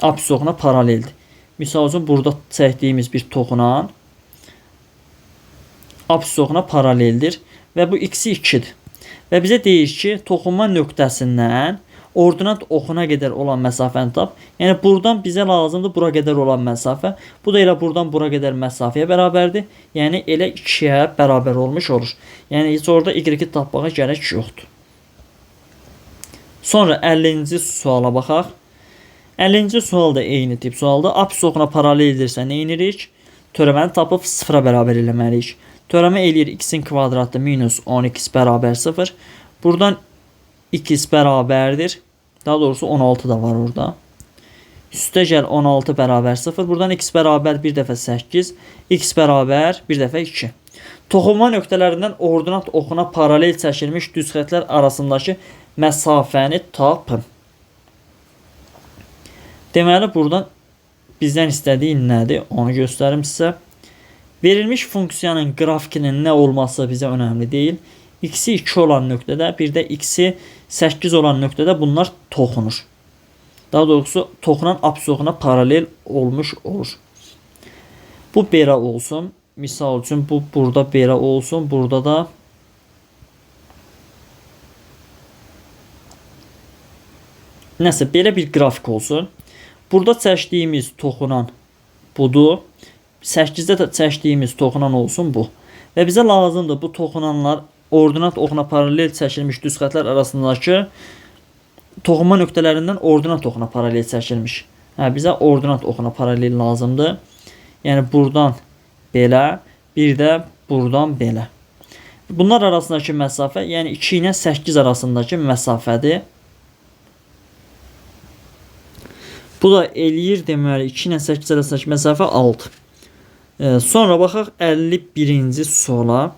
Apsis oxuna paraleldir. Misal üçün burada çəkdiyimiz bir toxunan apsis oxuna paraleldir və bu x-i 2-dir. Və bizə deyir ki, toxunma nöqtəsindən ordinat oxuna qədər olan məsafəni tap. Yəni buradan bizə lazımdır bura qədər olan məsafə. Bu da elə buradan bura qədər məsafəyə bərabərdir. Yəni elə 2-yə bərabər olmuş olur. Yəni heç orada y-i tapmağa gərək yoxdur. Sonra 50-ci suala baxaq. 50-ci sual da eyni tip sualdır. Apsis oxuna paraleldirsə nə edirik? Törəməni tapıb 0-a bərabər eləməliyik. Törəmə eləyir x-in kvadratı minus 10x bərabər 0. Buradan x bərabərdir. Daha doğrusu 16 da var orada. Üstə gəl 16 bərabər 0. Buradan x bərabər bir dəfə 8. X bərabər bir dəfə 2. Toxunma nöqtələrindən ordinat oxuna paralel çəkilmiş düz xəttlər arasındakı məsafəni tapın. Deməli, buradan bizdən istədiyi nədir? Onu göstərim sizə. Verilmiş funksiyanın qrafikinin nə olması bizə önəmli deyil. X-i 2 olan nöqtədə, bir də x-i 8 olan nöqtədə bunlar toxunur. Daha doğrusu toxunan apsis oxuna paralel olmuş olur. Bu belə olsun. Misal üçün bu burada belə olsun. Burada da nəsə belə bir qrafik olsun. Burada çəkdiyimiz toxunan budur. 8-də də çəkdiyimiz toxunan olsun bu. Və bizə lazımdır bu toxunanlar ordinat oxuna paralel çəkilmiş düz xəttlər arasındakı toxunma nöqtələrindən ordinat oxuna paralel çəkilmiş. Bizə ordinat oxuna paralel lazımdır. Yəni buradan belə, bir də buradan belə. Bunlar arasındakı məsafə, yəni 2 ilə 8 arasındakı məsafədir. Bu da eləyir deməli 2 ilə 8 arasındakı məsafə 6. Sonra baxaq 51-ci suala.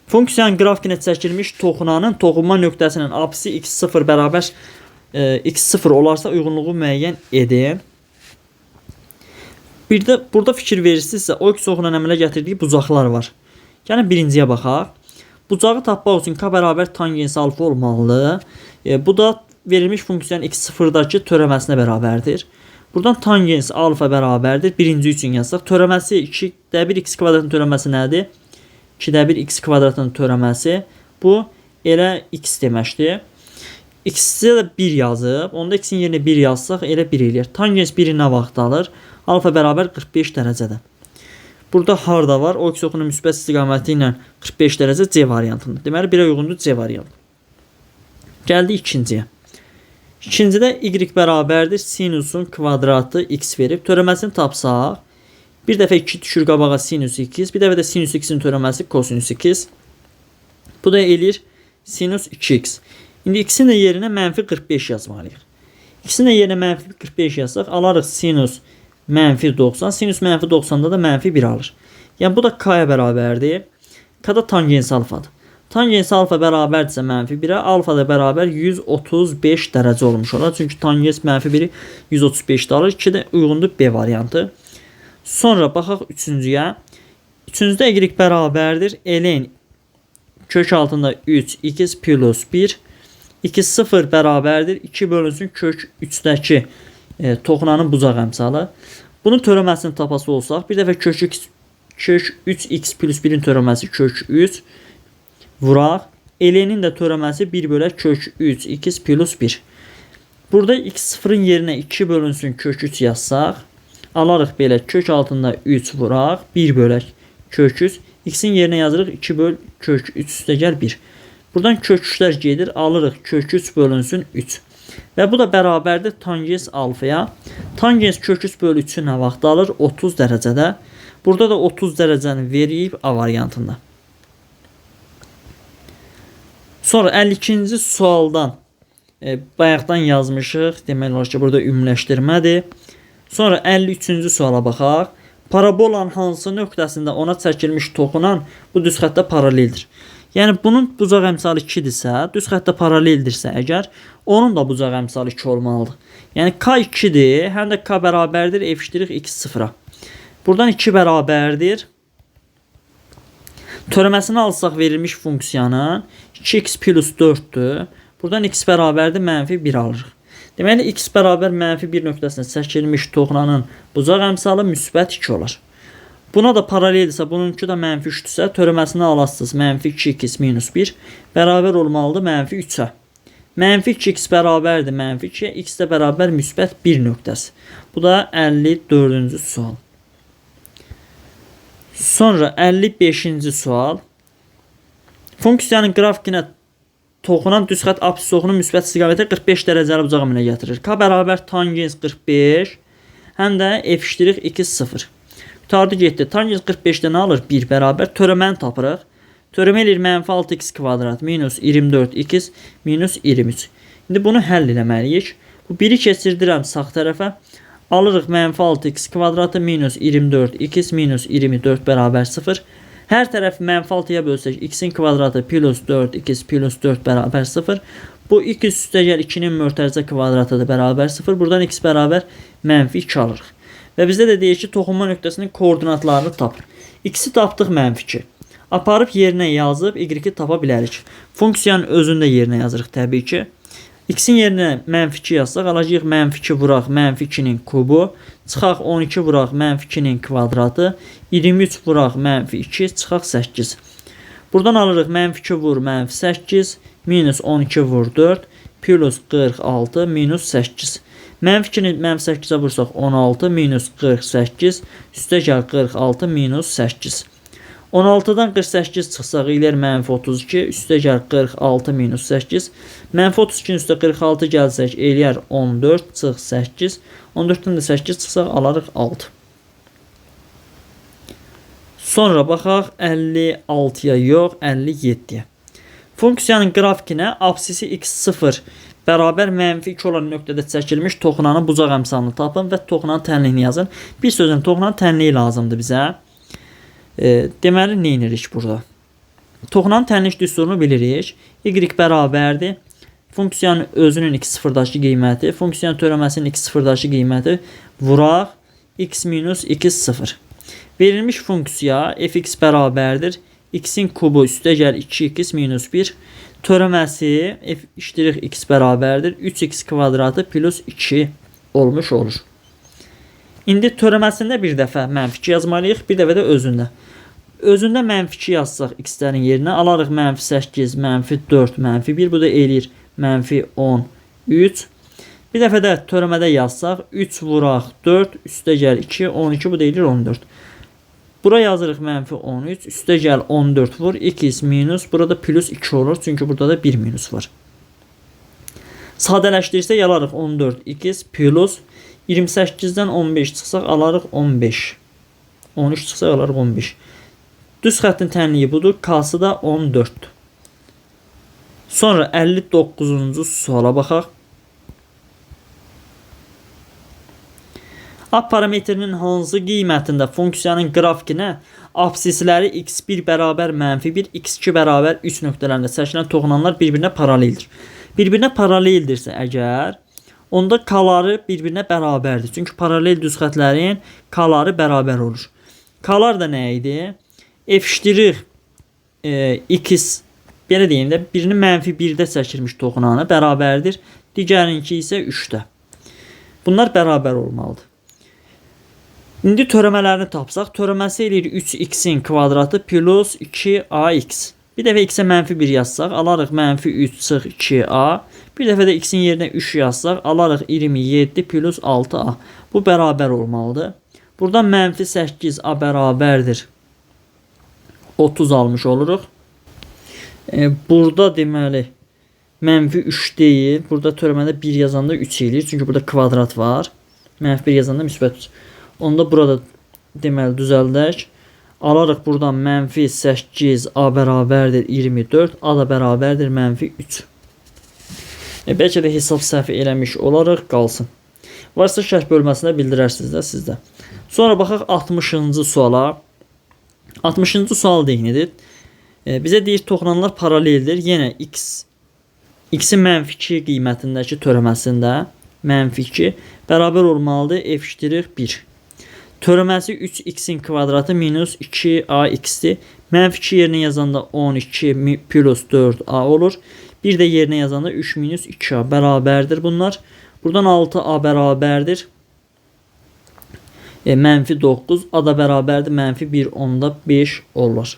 Funksiyanın qrafikinə çəkilmiş toxunanın toxunma nöqtəsinin apsisi x0 bərabər x0 olarsa uyğunluğu müəyyən edin. Bir də burada fikir verirsinizsə o x oxuna əmələ gətirdiyi bucaqlar var. Yəni birinciyə baxaq. Bucağı tapmaq üçün k bərabər tangens alfa olmalıdır. Bu da verilmiş funksiyanın x0-dakı törəməsinə bərabərdir. Buradan tangens alfa bərabərdir. Birinci üçün yazsaq. Törəməsi 2-də 1 x kvadratın törəməsi nədir? 2-də 1 x kvadratın törəməsi. Bu elə x deməkdir. X-də də 1 yazıb. Onda x-in yerinə 1 yazsaq elə 1 eləyir. Tangens 1-i nə vaxt alır? Alfa bərabər 45 dərəcədə. Burada harda var? O x oxunun müsbət istiqaməti ilə 45 dərəcə C variantında. Deməli 1-ə uyğundur C variantı. Gəldi ikinciyə. İkincidə y bərabərdir sinusun kvadratı x verib. Törəməsini tapsaq, bir dəfə 2 düşür qabağa sinus 2, bir dəfə də sinus 2-in törəməsi kosinus 2. Bu da eləyir sinus 2x. İndi x-in də yerinə mənfi 45 yazmalıyıq. X-in də yerinə mənfi 45 yazsaq, alarıq sinus mənfi 90. Sinus mənfi 90-da da mənfi 1 alır. Yəni bu da k-ya bərabərdir. K da tangens alfadır. Tangens alfa bərabərdirsə mənfi 1-ə, alfa da bərabər 135 dərəcə olmuş olar. Çünki tangens mənfi 1-i 135 alır. 2 də uyğundur B variantı. Sonra baxaq üçüncüyə. Üçüncüdə y bərabərdir. Elin kök altında 3 x plus 1. 2 0 bərabərdir. 2 bölünsün kök 3-dəki toxunanın bucaq əmsalı. Bunun törəməsini tapası olsaq, bir dəfə kök 3x plus 1-in törəməsi kök 3 vuraq. Elenin də törəməsi 1 bölə kök 3 x plus 1. Burada x0-ın yerinə 2 bölünsün kök 3 yazsaq, alarıq belə kök altında 3 vuraq, 1 bölə kök 3. X-in yerinə yazırıq 2 böl kök 3 üstə gəl 1. Buradan kök 3'lər gedir, alırıq kök 3 bölünsün 3. Və bu da bərabərdir tangens alfaya. Tangens kök 3 bölü 3'ü nə vaxt alır? 30 dərəcədə. Burada da 30 dərəcəni verib A variantında. Sonra 52-ci sualdan bayaqdan yazmışıq. Deməli olar ki, burada ümumiləşdirmədir. Sonra 53-cü suala baxaq. Parabolanın hansı nöqtəsində ona çəkilmiş toxunan bu düz xəttə paraleldir? Yəni bunun bucaq əmsalı 2-dirsə, düz xəttə paraleldirsə əgər, onun da bucaq əmsalı 2 olmalıdır. Yəni k 2-dir, həm də k bərabərdir f' x 0-a. Buradan 2 bərabərdir. Törəməsini alsaq verilmiş funksiyanın 2x plus 4'dür. Buradan x bərabərdir mənfi 1 alırıq. Deməli x bərabər mənfi 1 nöqtəsinə çəkilmiş toxunanın bucaq əmsalı müsbət 2 olar. Buna da paraleldirsə, bununki də mənfi 3-dürsə, törəməsini alasınız mənfi 2x minus 1 bərabər olmalıdır mənfi 3-ə. Mənfi 2x bərabərdir mənfi 2'yə, x də bərabər müsbət 1 nöqtəsi. Bu da 54-cü sual. Sonra 55-ci sual. Funksiyanın qrafikinə toxunan düz xətt apsis oxunu müsbət istiqamətə 45 dərəcəli bucaq əmələ gətirir. K bərabər tangens 45, həm də f iştirik 2 0. Qutardı getdi. Tangens 45-də nə alır? 1 bərabər törəməni tapırıq. Törəmə eləyir mənfi 6x kvadrat minus 24x minus 23. İndi bunu həll eləməliyik. Bu 1'i keçirdirəm sağ tərəfə. Alırıq mənfi 6x kvadratı minus 24x minus 24 bərabər 0. Hər tərəf mənfi 6'ya bölsək x'in kvadratı plus 4x plus 4 bərabər 0. Bu x üstəgəl 2'nin mörtərizə kvadratıdır bərabər 0. Buradan x bərabər mənfi 2 alırıq. Və bizdə də deyir ki, toxunma nöqtəsinin koordinatlarını tap. X'i tapdıq mənfi 2. Aparıb yerinə yazıb y-i tapa bilərik. Funksiyanın özündə yerinə yazırıq təbii ki. X'in yerinə mənfi 2 yazsaq, alacağıq mənfi 2 vuraq mənfi 2'nin kubu. Çıxaq 12 vuraq mənfi 2'nin kvadratı. 23 vuraq mənfi 2 çıxaq 8. Buradan alırıq mənfi 2 vur mənfi 8 minus 12 vur 4 plus 46 minus 8. Mənfi 2'ni mənfi 8'ə vursaq 16 minus 48 üstə gəl 46 minus 8. 16'dan 48 çıxsaq eləyər mənfi 32 üstə gəl 46 minus 8. Mənfi 32'nin üstə 46 gəlsək eləyər 14 çıx 8. 14'dən də 8 çıxsaq alarıq 6. Sonra baxaq 56'ya yox 57'yə. Funksiyanın qrafikinə apsisi x0 bərabər mənfi 2 olan nöqtədə çəkilmiş toxunanın bucaq əmsalını tapın və toxunanın tənliyini yazın. Bir sözlə toxunanın tənliyi lazımdır bizə. Deməli, nə edirik burada? Toxunanın tənlik düsturunu bilirik. Y bərabərdir. Funksiyanın özünün x0'dakı qiyməti, funksiyanın törəməsinin x0'dakı qiyməti vuraq x minus 2 0. Verilmiş funksiya fx bərabərdir. X'in kubu üstə gəl 2x minus 1. Törəməsi f iştirik x bərabərdir. 3x kvadratı plus 2 olmuş olur. İndi törəməsində bir dəfə mənfi 2 yazmalıyıq, bir dəfə də özündə. Özündə mənfi 2 yazsaq x-lərin yerinə alarıq mənfi 8, mənfi 4, mənfi 1. Bu da eləyir mənfi 13. Bir dəfə də törəmədə yazsaq 3 vuraq 4, üstə gəl 2, 12. Bu da eləyir 14. Bura yazırıq mənfi 13, üstə gəl 14 vur, 2x minus, burada plus 2 olur, çünki burada da 1 minus var. Sadələşdirsək alarıq 14x plus 28'dən 15 çıxsaq alarıq 15. 13 çıxsaq alarıq 15. Düz xəttin tənliyi budur, K'sı da 14. Sonra 59-cu suala baxaq. A parametrinin hansı qiymətində funksiyanın qrafikinə apsisləri x1 bərabər mənfi 1, x2 bərabər 3 nöqtələrində çəkilən toxunanlar bir-birinə paraleldir. Bir-birinə paraleldirsə əgər, onda k'ları bir-birinə bərabərdir. Çünki paralel düz xətlərin k'ları bərabər olur. K'lar da nə idi? F iştirik x, belə deyim də, birini mənfi 1'də çəkilmiş toxunanı bərabərdir. Digərinki isə 3'də. Bunlar bərabər olmalıdır. İndi törəmələrini tapsaq, törəməsi eləyir 3x'in kvadratı plus 2ax. Bir dəfə x'ə mənfi 1 yazsaq, alarıq mənfi 3 çıx 2a. Bir dəfə də x'in yerinə 3 yazsaq, alarıq 27 plus 6a. Bu bərabər olmalıdır. Buradan mənfi 8a bərabərdir 30 almış oluruq. Burada deməli mənfi 3 deyil. Burada törəmədə 1 yazanda 3 eləyir. Çünki burada kvadrat var. Mənfi 1 yazanda müsbət 3. Onda burada deməli düzəldək. Alarıq buradan mənfi 8 a bərabərdir 24. A da bərabərdir mənfi 3. Bəlkə də hesab səhvi eləmiş olaraq qalsın. Varsa şərh bölməsində bildirərsiniz də sizdə. Sonra baxaq 60-cı suala. 60-cı sual deyinidir. Bizə deyir toxunanlar paraleldir. Yenə x'in mənfi 2 qiymətindəki törəməsində mənfi 2 bərabər olmalıdır f iştirik 1. Törəməsi 3x'in kvadratı minus 2ax-dir. Mənfi 2 yerinə yazanda 12 plus 4a olur. Bir də yerinə yazanda 3 minus 2a bərabərdir bunlar. Buradan 6a bərabərdir. Mənfi 9, a da bərabərdir mənfi 1/5 olur.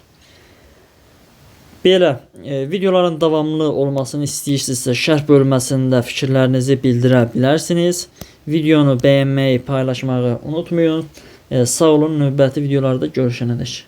Belə videoların davamlı olmasını istəyirsinizsə şərh bölməsində fikirlərinizi bildirə bilərsiniz. Videonu bəyənməyi, paylaşmağı unutmayın. Sağ olun, növbəti videolarda görüşənədək.